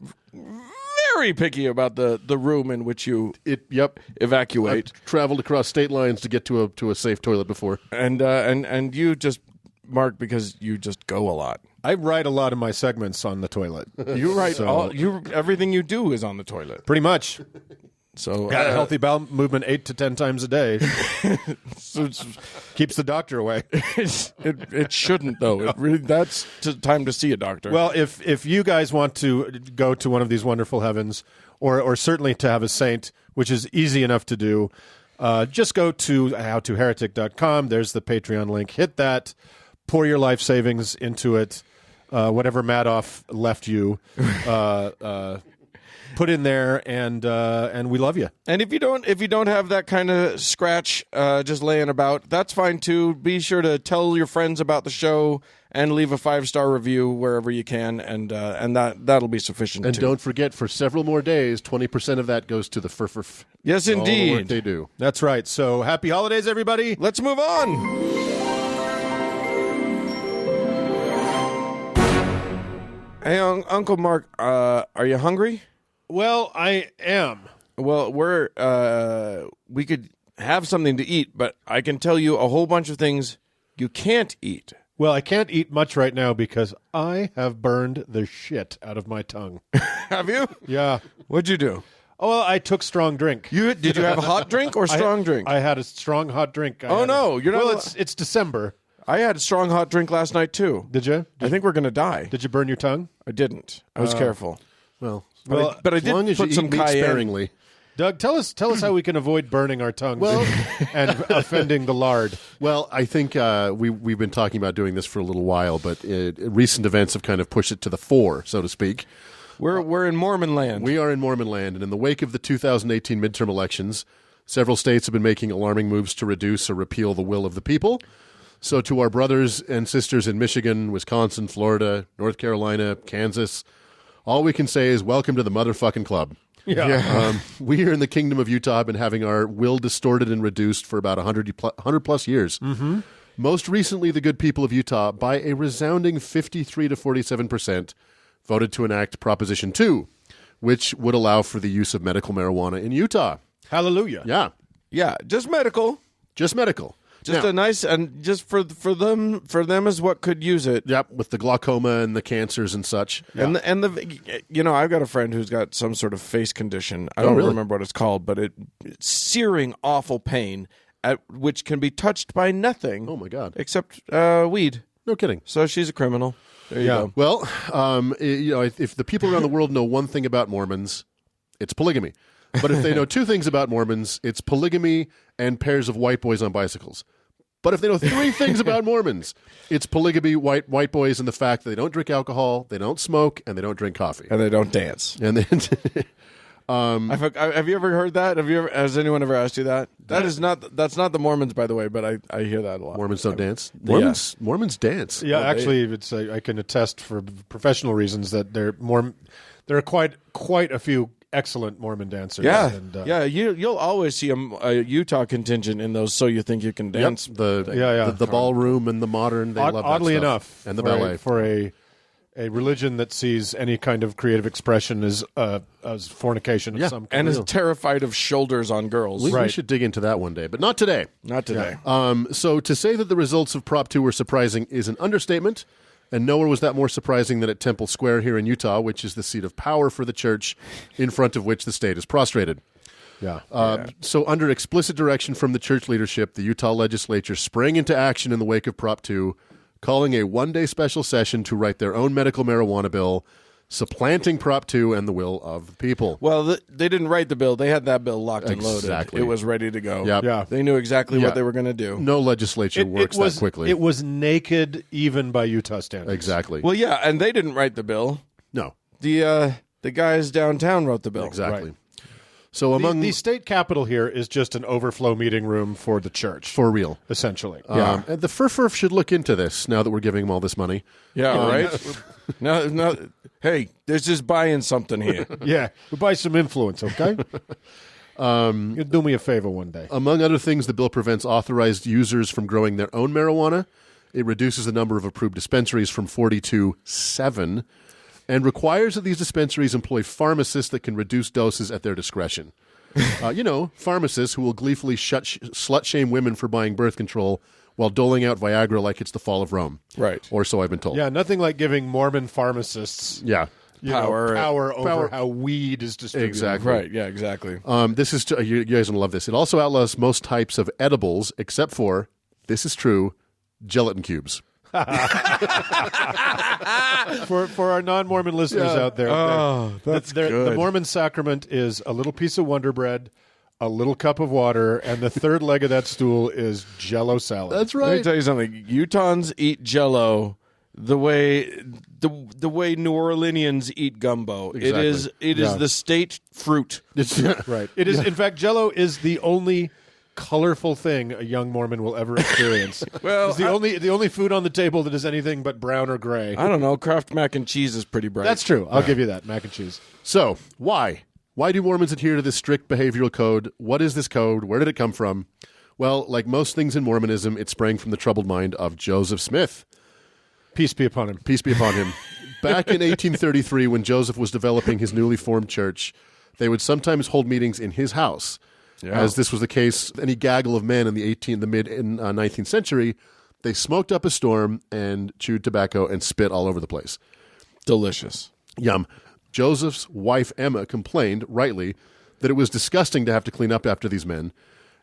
Speaker 2: very picky about the room in which you evacuate.
Speaker 1: I've traveled across state lines to get to a safe toilet before.
Speaker 2: And you just, Mark, because you just go a lot.
Speaker 3: I write a lot of my segments on the toilet.
Speaker 2: You write everything you do is on the toilet.
Speaker 3: Pretty much.
Speaker 2: So
Speaker 3: got a healthy bowel movement 8 to 10 times a day. Keeps the doctor away.
Speaker 2: It shouldn't though. That's time to see a doctor.
Speaker 3: Well, if you guys want to go to one of these wonderful heavens, or certainly to have a saint, which is easy enough to do, just go to howtoheretic.com. There's the Patreon link. Hit that. Pour your life savings into it. Whatever Madoff left you. Put in there, and we love you.
Speaker 2: And if you don't have that kind of scratch just laying about, that's fine too. Be sure to tell your friends about the show and leave a 5-star review wherever you can, and that'll be sufficient.
Speaker 1: And
Speaker 2: too.
Speaker 1: don't forget, for several more days, 20% of that goes to the FRF.
Speaker 2: Yes,
Speaker 1: all the work
Speaker 2: indeed,
Speaker 1: they do.
Speaker 3: That's right. So happy holidays, everybody.
Speaker 2: Let's move on. Hey, Uncle Mark, are you hungry?
Speaker 3: Well, I am.
Speaker 2: Well, we could have something to eat, but I can tell you a whole bunch of things you can't eat.
Speaker 3: Well, I can't eat much right now because I have burned the shit out of my tongue.
Speaker 2: Have you?
Speaker 3: Yeah.
Speaker 2: What'd you do?
Speaker 3: Oh, well, I took strong drink.
Speaker 2: Did you have a hot drink or strong drink?
Speaker 3: I had a strong hot drink.
Speaker 2: You're not.
Speaker 3: Well, it's December.
Speaker 2: I had a strong hot drink last night too.
Speaker 3: Did you?
Speaker 2: I think we're gonna die.
Speaker 3: Did you burn your tongue?
Speaker 2: I didn't. I was careful.
Speaker 1: Well,
Speaker 2: But I
Speaker 1: as long
Speaker 2: did
Speaker 1: as
Speaker 2: put
Speaker 1: you
Speaker 2: some
Speaker 1: eat meat
Speaker 2: cayenne.
Speaker 1: sparingly.
Speaker 3: Doug, tell us how we can avoid burning our tongues and offending the lard.
Speaker 1: Well, I think we've been talking about doing this for a little while, but recent events have kind of pushed it to the fore, so to speak.
Speaker 2: We're in Mormon land.
Speaker 1: We are in Mormon land, and in the wake of the 2018 midterm elections, several states have been making alarming moves to reduce or repeal the will of the people. So to our brothers and sisters in Michigan, Wisconsin, Florida, North Carolina, Kansas, all we can say is welcome to the motherfucking club.
Speaker 3: Yeah.
Speaker 1: We here in the Kingdom of Utah have been having our will distorted and reduced for about 100 plus years. Mm-hmm. Most recently, the good people of Utah, by a resounding 53 to 47%, voted to enact Proposition 2, which would allow for the use of medical marijuana in Utah.
Speaker 3: Hallelujah.
Speaker 1: Yeah.
Speaker 2: Yeah, just medical.
Speaker 1: Just medical.
Speaker 2: Just
Speaker 1: Now-
Speaker 2: a nice, and just for them is what could use it.
Speaker 1: Yep, with the glaucoma and the cancers and such.
Speaker 2: And the I've got a friend who's got some sort of face condition. I don't
Speaker 1: really?
Speaker 2: remember what it's called, but it's searing, awful pain, which can be touched by nothing.
Speaker 1: Oh my God!
Speaker 2: Except weed.
Speaker 1: No kidding.
Speaker 2: So she's a criminal. There you go.
Speaker 1: Well, if the people around the world know one thing about Mormons, it's polygamy. But if they know two things about Mormons, it's polygamy and pairs of white boys on bicycles. But if they know three things about Mormons, it's polygamy, white boys, and the fact that they don't drink alcohol, they don't smoke, and they don't drink coffee.
Speaker 2: And they don't dance.
Speaker 1: And then,
Speaker 2: Have you ever heard that? Has anyone ever asked you that? That's not the Mormons, by the way, but I hear that a lot.
Speaker 1: Mormons don't dance.
Speaker 2: Yeah.
Speaker 1: Mormons dance.
Speaker 3: Yeah, actually, it's I can attest for professional reasons that there are quite a few excellent Mormon dancers.
Speaker 2: Yeah,
Speaker 3: and,
Speaker 2: You'll always see a Utah contingent in those. So you think you can dance?
Speaker 1: The ballroom and the modern. They love that
Speaker 3: oddly
Speaker 1: stuff.
Speaker 3: enough,
Speaker 1: and the
Speaker 3: for
Speaker 1: ballet
Speaker 3: for a religion that sees any kind of creative expression as fornication of some kind.
Speaker 2: and is terrified of shoulders on girls.
Speaker 1: We should dig into that one day, but not today.
Speaker 2: Not today.
Speaker 1: So to say that the results of Prop 2 were surprising is an understatement, and nowhere was that more surprising than at Temple Square here in Utah, which is the seat of power for the church, in front of which the state is prostrated. So under explicit direction from the church leadership, the Utah legislature sprang into action in the wake of Prop 2, calling a one-day special session to write their own medical marijuana bill, supplanting Prop 2 and the will of the people.
Speaker 2: Well, they didn't write the bill. They had that bill locked and loaded.
Speaker 1: Exactly.
Speaker 2: It was ready to go.
Speaker 1: Yep.
Speaker 3: Yeah.
Speaker 2: They knew exactly
Speaker 1: Yeah.
Speaker 2: what they were going to do.
Speaker 1: No legislature works that quickly.
Speaker 3: It was naked even by Utah standards.
Speaker 1: Exactly.
Speaker 2: Well, yeah, and they didn't write the bill.
Speaker 1: No.
Speaker 2: The guys downtown wrote the bill.
Speaker 1: Exactly.
Speaker 3: Right.
Speaker 1: So among
Speaker 3: The state capitol here is just an overflow meeting room for the church,
Speaker 1: for real.
Speaker 3: essentially.
Speaker 1: And the FurFurf should look into this now that we're giving them all this money.
Speaker 2: Yeah, right? No, hey, there's just buying something here.
Speaker 3: Yeah, we'll buy some influence, okay? You do me a favor one day.
Speaker 1: Among other things, the bill prevents authorized users from growing their own marijuana. It reduces the number of approved dispensaries from 40 to 7, and requires that these dispensaries employ pharmacists that can reduce doses at their discretion. Pharmacists who will gleefully slut-shame women for buying birth control while doling out Viagra like it's the fall of Rome.
Speaker 2: Right.
Speaker 1: Or so I've been told.
Speaker 3: Yeah, nothing like giving Mormon pharmacists
Speaker 1: Yeah.
Speaker 3: power over
Speaker 1: Power.
Speaker 3: how weed is distributed.
Speaker 1: Exactly.
Speaker 2: Right, yeah, exactly.
Speaker 1: This is you guys will love this. It also outlaws most types of edibles, except for, this is true, gelatin cubes.
Speaker 3: For our non-Mormon listeners out there, the Mormon sacrament is a little piece of Wonder Bread, a little cup of water, and the third leg of that stool is Jell-O salad.
Speaker 1: That's
Speaker 2: Let me
Speaker 1: right.
Speaker 2: tell you something. Utahns eat Jell-O the way New Orleanians eat gumbo.
Speaker 1: Exactly.
Speaker 2: It is the state fruit.
Speaker 3: Right. It is. In fact, Jell-O is the only colorful thing a young Mormon will ever experience.
Speaker 2: Well,
Speaker 3: it's the only food on the table that is anything but brown or gray.
Speaker 2: I don't know. Kraft mac and cheese is pretty bright.
Speaker 3: That's true. I'll give you that. Mac and cheese.
Speaker 1: So, why? Why do Mormons adhere to this strict behavioral code? What is this code? Where did it come from? Well, like most things in Mormonism, it sprang from the troubled mind of Joseph Smith.
Speaker 3: Peace be upon him.
Speaker 1: Peace be upon him. Back in 1833, when Joseph was developing his newly formed church, they would sometimes hold meetings in his house. As this was the case, any gaggle of men in the mid 19th century, they smoked up a storm and chewed tobacco and spit all over the place.
Speaker 2: delicious.
Speaker 1: Yum. Joseph's wife, Emma, complained, rightly, that it was disgusting to have to clean up after these men.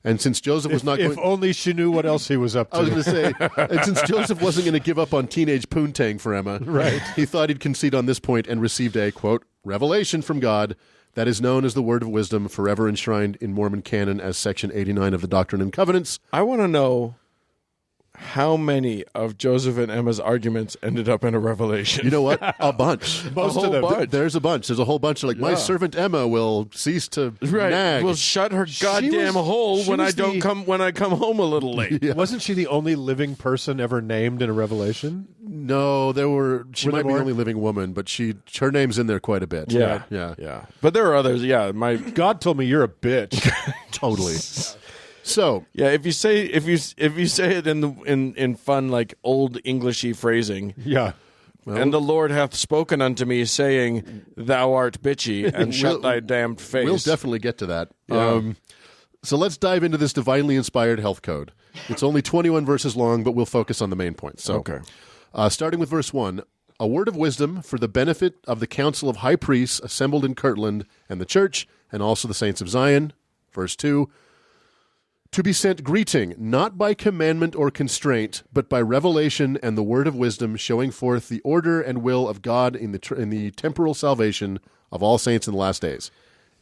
Speaker 1: And since Joseph was not
Speaker 3: If
Speaker 1: going...
Speaker 3: only she knew what else he was up to.
Speaker 1: I was going to say, and since Joseph wasn't going to give up on teenage poontang for Emma,
Speaker 3: Right.
Speaker 1: he thought he'd concede on this point and received a, quote, revelation from God that is known as the Word of Wisdom, forever enshrined in Mormon canon as Section 89 of the Doctrine and Covenants.
Speaker 2: I want to know how many of Joseph and Emma's arguments ended up in a revelation.
Speaker 1: You know what? A bunch.
Speaker 3: Most
Speaker 2: whole
Speaker 3: of them.
Speaker 2: bunch.
Speaker 1: There's a bunch. There's a whole bunch of like, my servant Emma will cease to
Speaker 2: Right.
Speaker 1: nag.
Speaker 2: Will shut her goddamn hole
Speaker 3: she
Speaker 2: when I
Speaker 3: was
Speaker 2: don't
Speaker 3: the-
Speaker 2: come when I come home a little late.
Speaker 3: Wasn't she the only living person ever named in a revelation?
Speaker 1: No, she
Speaker 3: Were
Speaker 1: might
Speaker 3: there
Speaker 1: be
Speaker 3: more?
Speaker 1: the only living woman, but her name's in there quite a bit.
Speaker 2: Yeah.
Speaker 1: Yeah.
Speaker 2: But there are others. Yeah,
Speaker 3: God told me you're a bitch.
Speaker 1: Totally. So,
Speaker 2: yeah. If you say it in fun like old Englishy phrasing,
Speaker 3: Yeah.
Speaker 2: and the Lord hath spoken unto me, saying, "Thou art bitchy, and shut
Speaker 1: We'll-
Speaker 2: thy damned face."
Speaker 1: we'll definitely get to that.
Speaker 2: Yeah.
Speaker 1: So let's dive into this divinely inspired health code. It's only 21 verses long, but we'll focus on the main points. So,
Speaker 2: Okay.
Speaker 1: Starting with verse 1, a word of wisdom for the benefit of the council of high priests assembled in Kirtland and the church, and also the saints of Zion. Verse 2, to be sent greeting, not by commandment or constraint, but by revelation and the word of wisdom, showing forth the order and will of God in the temporal salvation of all saints in the last days.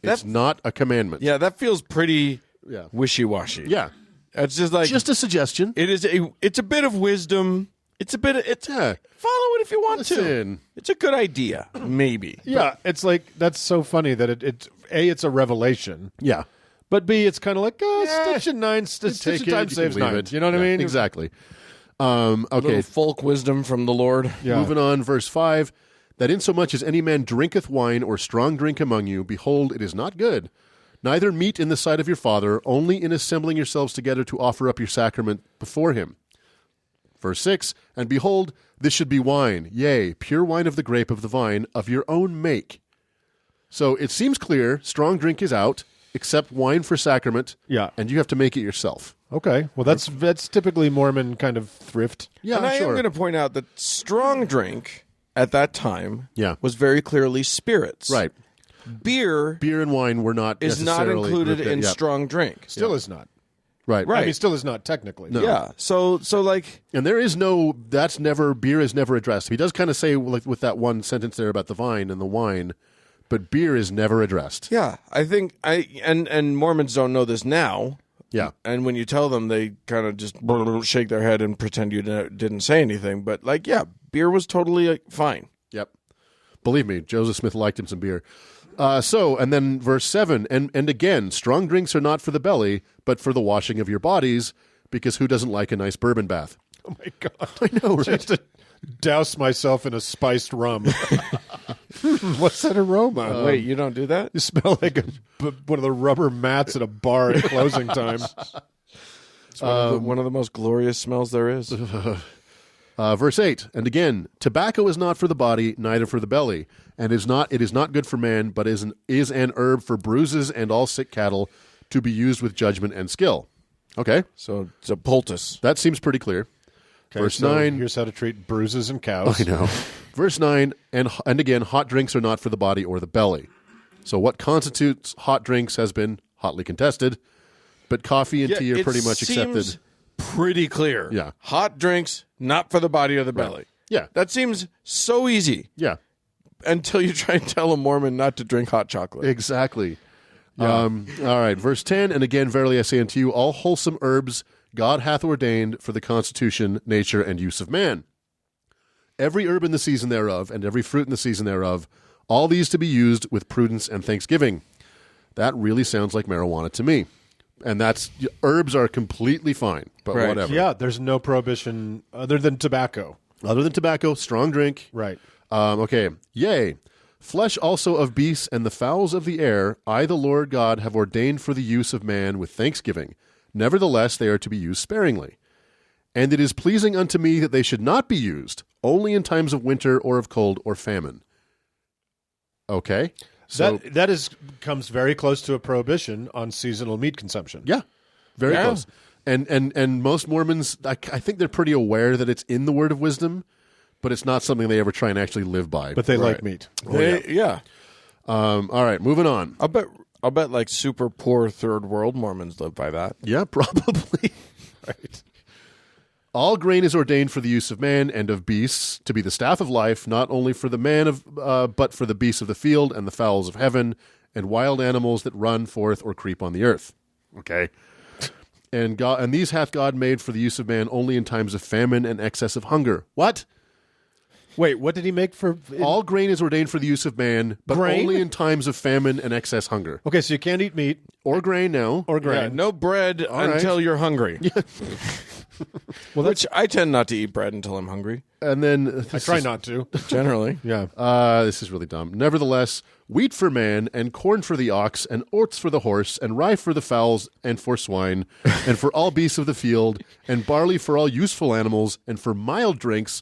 Speaker 1: It's not a commandment.
Speaker 2: Yeah, that feels pretty
Speaker 1: Yeah.
Speaker 2: wishy-washy.
Speaker 1: Yeah.
Speaker 2: It's just like
Speaker 1: Just a suggestion.
Speaker 2: it's a bit of wisdom. Follow it if you want to.
Speaker 1: Listen.
Speaker 2: It's a good idea, maybe.
Speaker 3: Yeah, it's like that's so funny that it's a revelation,
Speaker 1: Yeah.
Speaker 3: but B, it's kind of like stitch in nine, stitch
Speaker 1: Take
Speaker 3: in
Speaker 1: it,
Speaker 3: time
Speaker 1: you can
Speaker 3: saves
Speaker 1: leave
Speaker 3: nine.
Speaker 1: it.
Speaker 3: You know what I
Speaker 1: Yeah,
Speaker 3: mean?
Speaker 1: Exactly.
Speaker 2: Little
Speaker 1: Okay,
Speaker 2: folk wisdom from the Lord.
Speaker 3: Yeah.
Speaker 1: moving on, verse 5, that insomuch as any man drinketh wine or strong drink among you, behold, it is not good. Neither meat in the sight of your Father, only in assembling yourselves together to offer up your sacrament before him. Verse 6, and behold, this should be wine, yea, pure wine of the grape of the vine, of your own make. So it seems clear, strong drink is out, except wine for sacrament,
Speaker 3: Yeah.
Speaker 1: and you have to make it yourself.
Speaker 3: Okay, well that's typically Mormon kind of thrift.
Speaker 1: Yeah,
Speaker 2: and I
Speaker 1: sure.
Speaker 2: am going to point out that strong drink at that time
Speaker 1: Yeah.
Speaker 2: was very clearly spirits.
Speaker 1: Right.
Speaker 2: Beer
Speaker 1: Beer and wine were not
Speaker 2: is not
Speaker 1: necessarily
Speaker 2: included
Speaker 1: grouped
Speaker 2: in
Speaker 1: yeah.
Speaker 2: strong drink.
Speaker 3: Still is not.
Speaker 1: Right.
Speaker 2: Right.
Speaker 3: I mean, still is not technically.
Speaker 1: No.
Speaker 2: Yeah. So like
Speaker 1: And there is no, beer is never addressed. He does kind of say, like, with that one sentence there about the vine and the wine, but beer is never addressed.
Speaker 2: yeah, I think and Mormons don't know this now.
Speaker 1: Yeah.
Speaker 2: And when you tell them, they kind of just shake their head and pretend you didn't say anything. But like, yeah, beer was totally fine.
Speaker 1: Yep. Believe me, Joseph Smith liked him some beer. And then verse 7, and again, strong drinks are not for the belly, but for the washing of your bodies, because who doesn't like a nice bourbon bath?
Speaker 3: Oh my god!
Speaker 1: I know, right?
Speaker 3: Just to douse myself in a spiced rum. What's that aroma?
Speaker 2: Wait, you don't do that?
Speaker 3: You smell like one of the rubber mats at a bar at closing time.
Speaker 2: It's one of the most glorious smells there is.
Speaker 1: Verse 8, and again, tobacco is not for the body, neither for the belly, and it is not good for man, but is an herb for bruises and all sick cattle, to be used with judgment and skill. Okay,
Speaker 2: So it's a poultice.
Speaker 1: that seems pretty clear.
Speaker 3: Okay,
Speaker 1: Verse
Speaker 3: so
Speaker 1: 9.
Speaker 3: Here's how to treat bruises and cows.
Speaker 1: I know. Verse 9, and again, hot drinks are not for the body or the belly. So what constitutes hot drinks has been hotly contested, but coffee and tea are
Speaker 2: it
Speaker 1: pretty much
Speaker 2: seems
Speaker 1: accepted.
Speaker 2: Pretty clear.
Speaker 1: Yeah.
Speaker 2: Hot drinks, not for the body or the belly.
Speaker 1: Yeah.
Speaker 2: That seems so easy
Speaker 1: Yeah,
Speaker 2: until you try and tell a Mormon not to drink hot chocolate.
Speaker 1: exactly. All right, verse 10, and again, verily I say unto you, all wholesome herbs God hath ordained for the constitution, nature, and use of man. Every herb in the season thereof, and every fruit in the season thereof, all these to be used with prudence and thanksgiving. That really sounds like marijuana to me. And herbs are completely fine, but
Speaker 2: Right.
Speaker 1: whatever.
Speaker 3: Yeah, there's no prohibition other than tobacco.
Speaker 1: Other than tobacco, strong drink.
Speaker 3: Right.
Speaker 1: Okay. Yea, flesh also of beasts and the fowls of the air, I the Lord God have ordained for the use of man with thanksgiving. Nevertheless, they are to be used sparingly. And it is pleasing unto me that they should not be used, only in times of winter or of cold or famine. Okay. So,
Speaker 3: that comes very close to a prohibition on seasonal meat consumption.
Speaker 1: yeah, very
Speaker 2: Yeah.
Speaker 1: close. And most Mormons, I think they're pretty aware that it's in the Word of Wisdom, but it's not something they ever try and actually live by.
Speaker 3: But they like meat.
Speaker 2: Yeah.
Speaker 1: All right, moving on.
Speaker 2: I'll bet like super poor third world Mormons live by that.
Speaker 1: Yeah, probably. Right. All grain is ordained for the use of man and of beasts to be the staff of life, not only for the man but for the beasts of the field and the fowls of heaven and wild animals that run forth or creep on the earth. Okay. And these hath God made for the use of man only in times of famine and excess of hunger. What?
Speaker 3: Wait, what did he make for?
Speaker 1: All grain is ordained for the use of man, but
Speaker 3: Grain?
Speaker 1: only in times of famine and excess hunger.
Speaker 3: Okay, so you can't eat meat
Speaker 1: Or grain now.
Speaker 3: or
Speaker 2: Yeah,
Speaker 3: grain.
Speaker 2: no bread
Speaker 1: right.
Speaker 2: until you're hungry. Which I tend not to eat bread until I'm hungry,
Speaker 1: And then
Speaker 3: I try not to.
Speaker 2: generally.
Speaker 3: Yeah.
Speaker 1: This is really dumb. Nevertheless, wheat for man, and corn for the ox, and oats for the horse, and rye for the fowls, and for swine, and for all beasts of the field, and barley for all useful animals, and for mild drinks,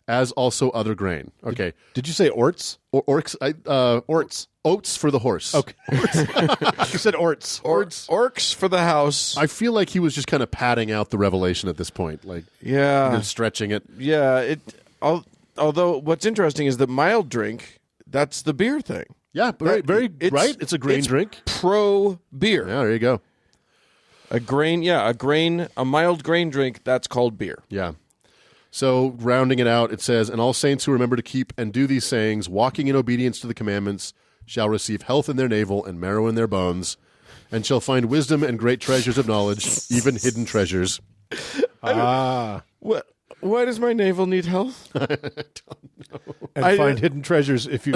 Speaker 1: as also other grain. Okay.
Speaker 3: Did you say orts?
Speaker 1: Orcs,
Speaker 3: Orts.
Speaker 1: oats for the horse.
Speaker 3: Okay. You said orts.
Speaker 2: Orcs for the house.
Speaker 1: I feel like he was just kind of padding out the revelation at this point, like
Speaker 2: Yeah.
Speaker 1: stretching it.
Speaker 2: Yeah. Although what's interesting is that mild drink, that's the beer thing.
Speaker 1: Yeah, very
Speaker 2: It's-
Speaker 1: right. It's a grain
Speaker 2: it's
Speaker 1: drink.
Speaker 2: Pro beer.
Speaker 1: Yeah, there you go.
Speaker 2: A mild grain drink, that's called beer.
Speaker 1: Yeah. So rounding it out, it says, "And all saints who remember to keep and do these sayings, walking in obedience to the commandments, shall receive health in their navel and marrow in their bones, and shall find wisdom and great treasures of knowledge, even hidden treasures."
Speaker 2: What? Why does my navel need health?
Speaker 3: And find hidden treasures if you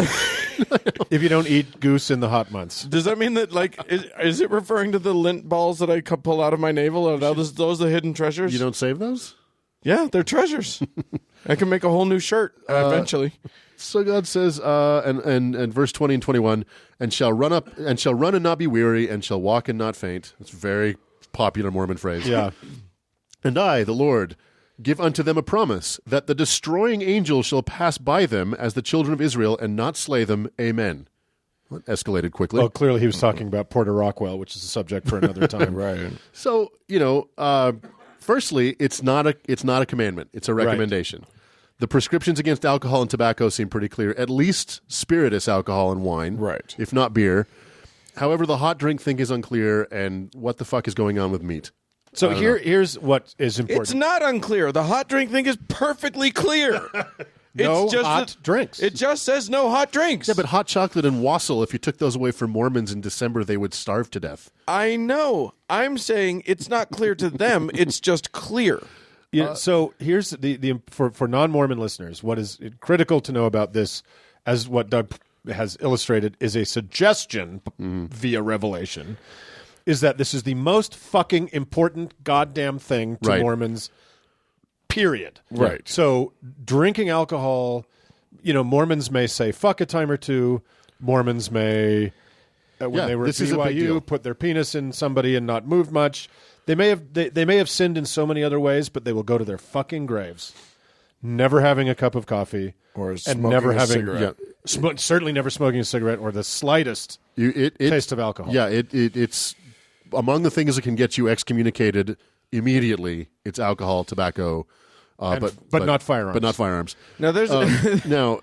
Speaker 3: if you don't eat goose in the hot months.
Speaker 2: Does that mean that, like, is it referring to the lint balls that I pull out of my navel? Are those the hidden treasures?
Speaker 1: You don't save those?
Speaker 2: Yeah, they're treasures. I can make a whole new shirt eventually.
Speaker 1: So God says, and verse 20 and 21, and shall run and not be weary, and shall walk and not faint. It's a very popular Mormon phrase.
Speaker 3: Yeah.
Speaker 1: And I, the Lord, give unto them a promise, that the destroying angel shall pass by them as the children of Israel, and not slay them. Amen. Well, it escalated quickly.
Speaker 3: Well, clearly he was talking about Porter Rockwell, which is a subject for another time.
Speaker 2: Right.
Speaker 1: So, firstly, it's not a commandment. It's a recommendation. The prescriptions against alcohol and tobacco seem pretty clear, at least spirituous alcohol and wine.
Speaker 2: Right.
Speaker 1: If not beer. However, the hot drink thing is unclear, and what the fuck is going on with meat?
Speaker 3: So here's what is important.
Speaker 2: It's not unclear. The hot drink thing is perfectly clear.
Speaker 3: No
Speaker 2: it's just
Speaker 3: hot drinks.
Speaker 2: It just says no hot drinks.
Speaker 1: Yeah, but hot chocolate and wassail, if you took those away from Mormons in December, they would starve to death.
Speaker 2: I know. I'm saying it's not clear to them. It's just clear.
Speaker 3: Yeah, so here's the for non-Mormon listeners, what is critical to know about this, as what Doug has illustrated, is a suggestion via revelation, is that this is the most fucking important goddamn thing to
Speaker 1: Right.
Speaker 3: Mormons, period.
Speaker 2: Right.
Speaker 3: So drinking alcohol, Mormons may say fuck a time or two. Mormons may, when
Speaker 1: Yeah,
Speaker 3: they were at
Speaker 1: this is a big deal.
Speaker 3: BYU, put their penis in somebody and not move much. They may have sinned in so many other ways, but they will go to their fucking graves, never having a cup of coffee,
Speaker 2: Or
Speaker 3: and
Speaker 2: smoking
Speaker 3: never
Speaker 2: a
Speaker 3: having
Speaker 2: cigarette.
Speaker 3: certainly never smoking a cigarette or the slightest taste of alcohol.
Speaker 1: Yeah, it's among the things that can get you excommunicated immediately. It's alcohol, tobacco, but
Speaker 3: not firearms.
Speaker 1: But not firearms.
Speaker 2: Now there's
Speaker 1: Now,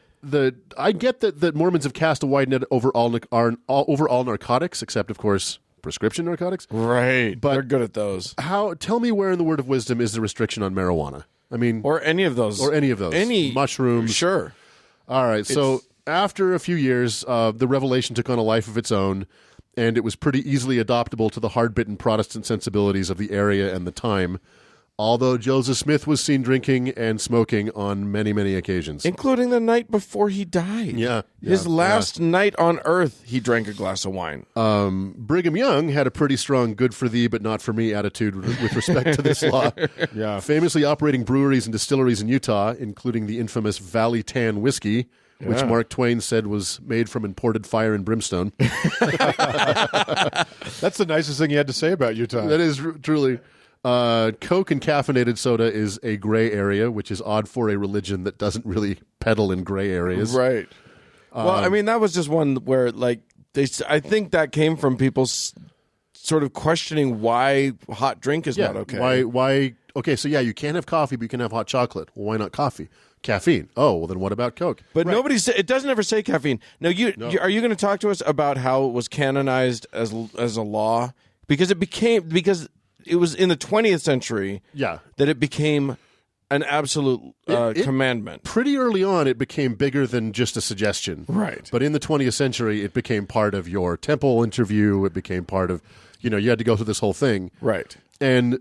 Speaker 1: I get that Mormons have cast a wide net over all narcotics, except of course prescription narcotics.
Speaker 2: right,
Speaker 1: But-
Speaker 2: they're good at those.
Speaker 1: Tell me where in the Word of Wisdom is the restriction on marijuana? I mean,
Speaker 2: Or any of those. Any
Speaker 1: mushrooms.
Speaker 2: Sure.
Speaker 1: All right. So after a few years, the revelation took on a life of its own, and it was pretty easily adoptable to the hard-bitten Protestant sensibilities of the area and the time, although Joseph Smith was seen drinking and smoking on many, many occasions.
Speaker 2: Including the night before he died.
Speaker 1: Yeah,
Speaker 2: His
Speaker 1: yeah,
Speaker 2: last night on earth, he drank a glass of wine.
Speaker 1: Brigham Young had a pretty strong good for thee but not for me attitude with respect to this law.
Speaker 3: Yeah.
Speaker 1: Famously operating breweries and distilleries in Utah, including the infamous Valley Tan whiskey, which
Speaker 2: Yeah.
Speaker 1: Mark Twain said was made from imported fire and brimstone.
Speaker 3: That's the nicest thing you had to say about Utah.
Speaker 1: That is truly. Coke and caffeinated soda is a gray area, which is odd for a religion that doesn't really peddle in gray areas.
Speaker 2: Right. Well, I mean, that was just one where, like, I think that came from people sort of questioning why hot drink is
Speaker 1: Yeah.
Speaker 2: not okay.
Speaker 1: Why? Okay, so yeah, you can't have coffee, but you can have hot chocolate. Well, why not coffee? Caffeine. Oh, well, then what about Coke?
Speaker 2: But nobody say it doesn't ever say caffeine. Now, are you going to talk to us about how it was canonized as a law? Because it was in the 20th century
Speaker 1: Yeah.
Speaker 2: that it became an absolute commandment.
Speaker 1: Pretty early on, it became bigger than just a suggestion.
Speaker 2: Right.
Speaker 1: But in the 20th century, it became part of your temple interview. It became part of, you had to go through this whole thing.
Speaker 2: Right.
Speaker 1: And,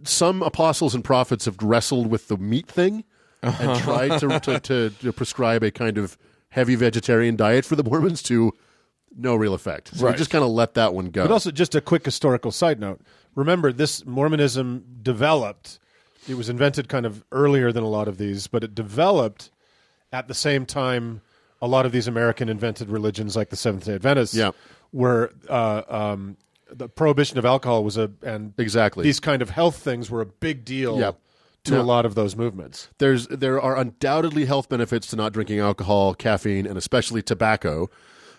Speaker 1: some apostles and prophets have wrestled with the meat thing and tried to prescribe a kind of heavy vegetarian diet for the Mormons to no real effect. So we
Speaker 2: Right.
Speaker 1: just kind of let that one go.
Speaker 3: But also, just a quick historical side note. Remember, this Mormonism developed. It was invented kind of earlier than a lot of these, but it developed at the same time a lot of these American invented religions like the Seventh-day Adventists,
Speaker 1: Yeah.
Speaker 3: where the prohibition of alcohol was and
Speaker 1: Exactly.
Speaker 3: these kind of health things were a big deal
Speaker 1: Yeah.
Speaker 3: to a lot of those movements.
Speaker 1: There are undoubtedly health benefits to not drinking alcohol, caffeine, and especially tobacco.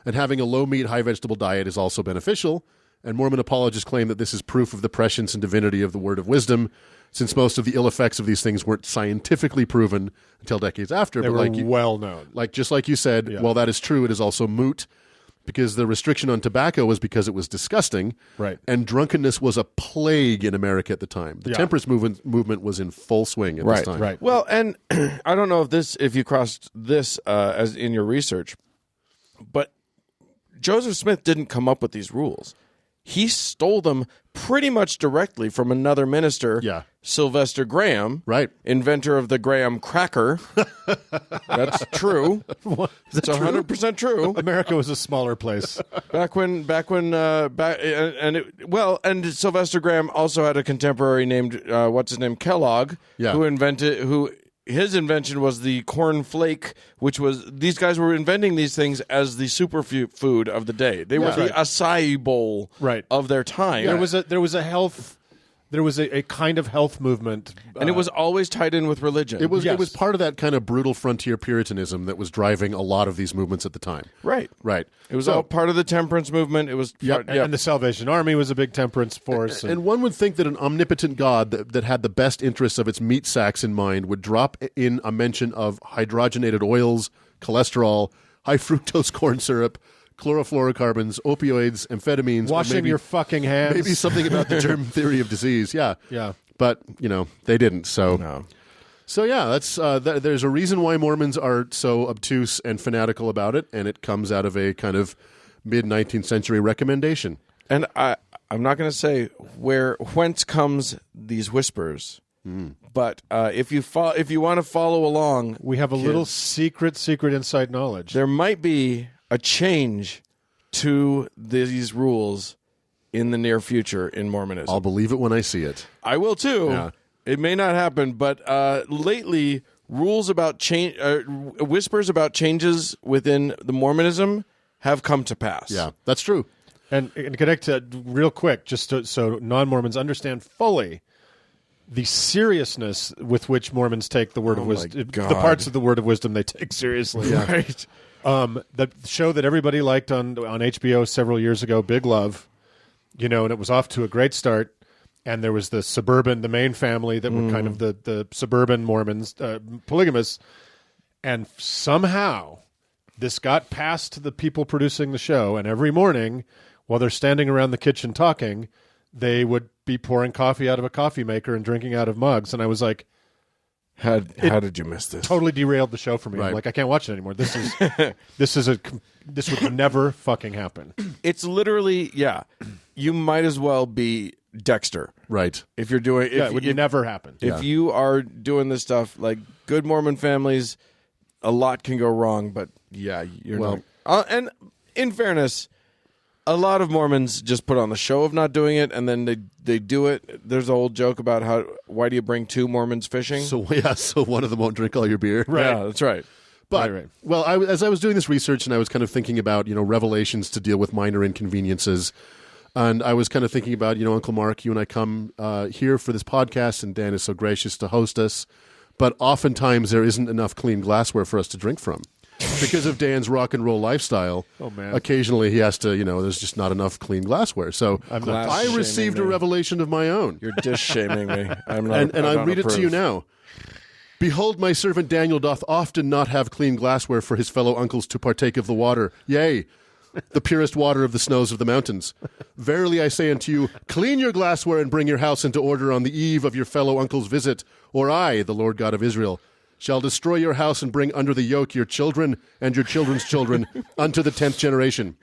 Speaker 1: And having a low-meat, high-vegetable diet is also beneficial. And Mormon apologists claim that this is proof of the prescience and divinity of the word of wisdom, since most of the ill effects of these things weren't scientifically proven until decades after.
Speaker 3: They
Speaker 1: but
Speaker 3: were well known.
Speaker 1: just like you said, while that is true, it is also moot, because the restriction on tobacco was because it was disgusting.
Speaker 3: Right.
Speaker 1: And drunkenness was a plague in America at the time. The temperance movement was in full swing at this time.
Speaker 3: Right.
Speaker 2: Well, and I don't know if you crossed this as in your research, but Joseph Smith didn't come up with these rules. He stole them pretty much directly from another minister, Sylvester Graham, inventor of the Graham cracker. That's true. It's 100% true.
Speaker 3: America was a smaller place.
Speaker 2: And Sylvester Graham also had a contemporary named Kellogg, who his invention was the corn flake, which was, these guys were inventing these things as the superfood of the day. They were the acai bowl of their time.
Speaker 3: There was a kind of health movement,
Speaker 2: and it was always tied in with religion.
Speaker 1: It was part of that kind of brutal frontier Puritanism that was driving a lot of these movements at the time.
Speaker 2: Right. It was all part of the temperance movement. It was
Speaker 3: and the Salvation Army was a big temperance force.
Speaker 1: And one would think that an omnipotent God that had the best interests of its meat sacks in mind would drop in a mention of hydrogenated oils, cholesterol, high fructose corn syrup, chlorofluorocarbons, opioids, amphetamines.
Speaker 3: Washing your fucking hands.
Speaker 1: Maybe something about the germ theory of disease. Yeah. But, they didn't. So, that's there's a reason why Mormons are so obtuse and fanatical about it, and it comes out of a kind of mid-19th century recommendation.
Speaker 2: And I'm not going to say whence comes these whispers, but if you want to follow along,
Speaker 3: we have a little secret inside knowledge.
Speaker 2: There might be a change to these rules in the near future in Mormonism.
Speaker 1: I'll believe it when I see it.
Speaker 2: I will too.
Speaker 1: Yeah.
Speaker 2: It may not happen, but lately, rules about whispers about changes within the Mormonism have come to pass.
Speaker 1: Yeah, that's true.
Speaker 3: And connect to real quick, so non-Mormons understand fully the seriousness with which Mormons take the word of wisdom, the parts of the word of wisdom they take seriously.
Speaker 2: Right.
Speaker 3: The show that everybody liked on HBO several years ago, Big Love, and it was off to a great start. And there was the main family that were kind of the suburban Mormons, polygamous. And somehow this got past to the people producing the show. And every morning, while they're standing around the kitchen talking, they would be pouring coffee out of a coffee maker and drinking out of mugs. And I was like,
Speaker 2: how did you miss this?
Speaker 3: Totally derailed the show for me.
Speaker 1: Right.
Speaker 3: I'm like, I can't watch it anymore. This would never fucking happen.
Speaker 2: It's literally, you might as well be Dexter.
Speaker 1: Right.
Speaker 3: If you're doing it would never happen.
Speaker 2: If you are doing this stuff, like good Mormon families, a lot can go wrong, but you're not. And in fairness, a lot of Mormons just put on the show of not doing it, and then they do it. There's a old joke about why do you bring two Mormons fishing?
Speaker 1: So one of them won't drink all your beer.
Speaker 2: Right. Yeah, that's right.
Speaker 1: But, as I was doing this research and I was kind of thinking about, revelations to deal with minor inconveniences, and I was kind of thinking about, Uncle Mark, you and I come here for this podcast, and Dan is so gracious to host us, but oftentimes there isn't enough clean glassware for us to drink from. Because of Dan's rock and roll lifestyle, occasionally he has to, there's just not enough clean glassware. So I received a revelation of my own.
Speaker 2: You're dish shaming me. I'm not,
Speaker 1: and I read it to you now. Behold, my servant Daniel doth often not have clean glassware for his fellow uncles to partake of the water. Yea, the purest water of the snows of the mountains. Verily I say unto you, clean your glassware and bring your house into order on the eve of your fellow uncle's visit, or I, the Lord God of Israel, shall destroy your house and bring under the yoke your children and your children's children unto the 10th generation.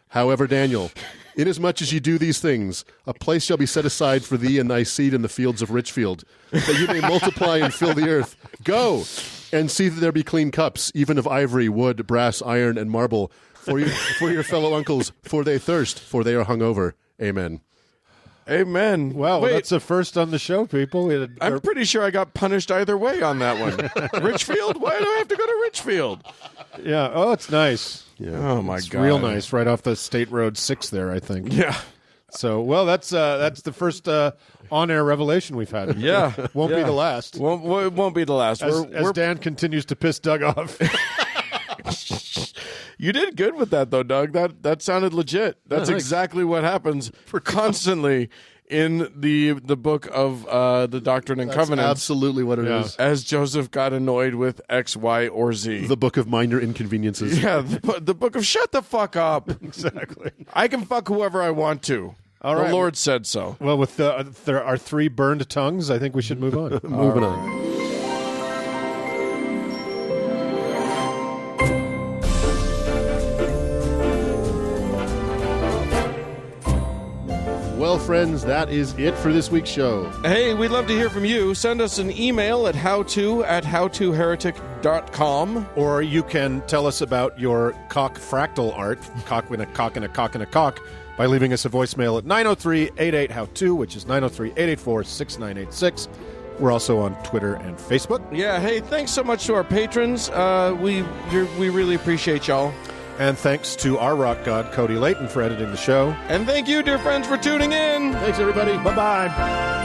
Speaker 1: However, Daniel, inasmuch as ye do these things, a place shall be set aside for thee and thy seed in the fields of Richfield, that you may multiply and fill the earth. Go and see that there be clean cups, even of ivory, wood, brass, iron, and marble, for your fellow uncles, for they thirst, for they are hungover. Amen.
Speaker 2: Amen.
Speaker 3: Wow, that's the first on the show, people.
Speaker 2: I'm pretty sure I got punished either way on that one. Richfield? Why do I have to go to Richfield?
Speaker 3: Yeah. Oh, it's nice.
Speaker 1: Yeah.
Speaker 2: Oh, my
Speaker 3: it's
Speaker 2: God.
Speaker 3: Real nice. Right off the State Road 6 there, I think.
Speaker 2: Yeah.
Speaker 3: So, well, that's the first on-air revelation we've had.
Speaker 2: Yeah.
Speaker 3: Won't be
Speaker 2: Yeah.
Speaker 3: the last.
Speaker 2: It won't be the last.
Speaker 3: As Dan continues to piss Doug off.
Speaker 2: You did good with that, though, Doug. That sounded legit. That's
Speaker 1: thanks.
Speaker 2: exactly what happens constantly in the book of the Doctrine and
Speaker 1: That's
Speaker 2: Covenants.
Speaker 1: absolutely what it is.
Speaker 3: Yeah.
Speaker 2: As Joseph got annoyed with X, Y, or Z.
Speaker 1: The Book of Minor Inconveniences.
Speaker 2: Yeah, the book of shut the fuck up.
Speaker 3: Exactly.
Speaker 2: I can fuck whoever I want to.
Speaker 3: All
Speaker 2: The
Speaker 3: right.
Speaker 2: Lord said so.
Speaker 3: Well, with there are 3 burned tongues, I think we should move on.
Speaker 1: Moving on. Well, friends, that is it for this week's show.
Speaker 2: Hey, we'd love to hear from you. Send us an email at howto@howtoheretic.com.
Speaker 3: Or you can tell us about your cock fractal art, cock and a cock and a cock and a cock, by leaving us a voicemail at 903-88-HOW-TO, which is 903-884-6986. We're also on Twitter and Facebook.
Speaker 2: Yeah, hey, thanks so much to our patrons. We really appreciate y'all.
Speaker 3: And thanks to our rock god, Cody Layton, for editing the show.
Speaker 2: And thank you, dear friends, for tuning in.
Speaker 1: Thanks, everybody.
Speaker 3: Bye-bye.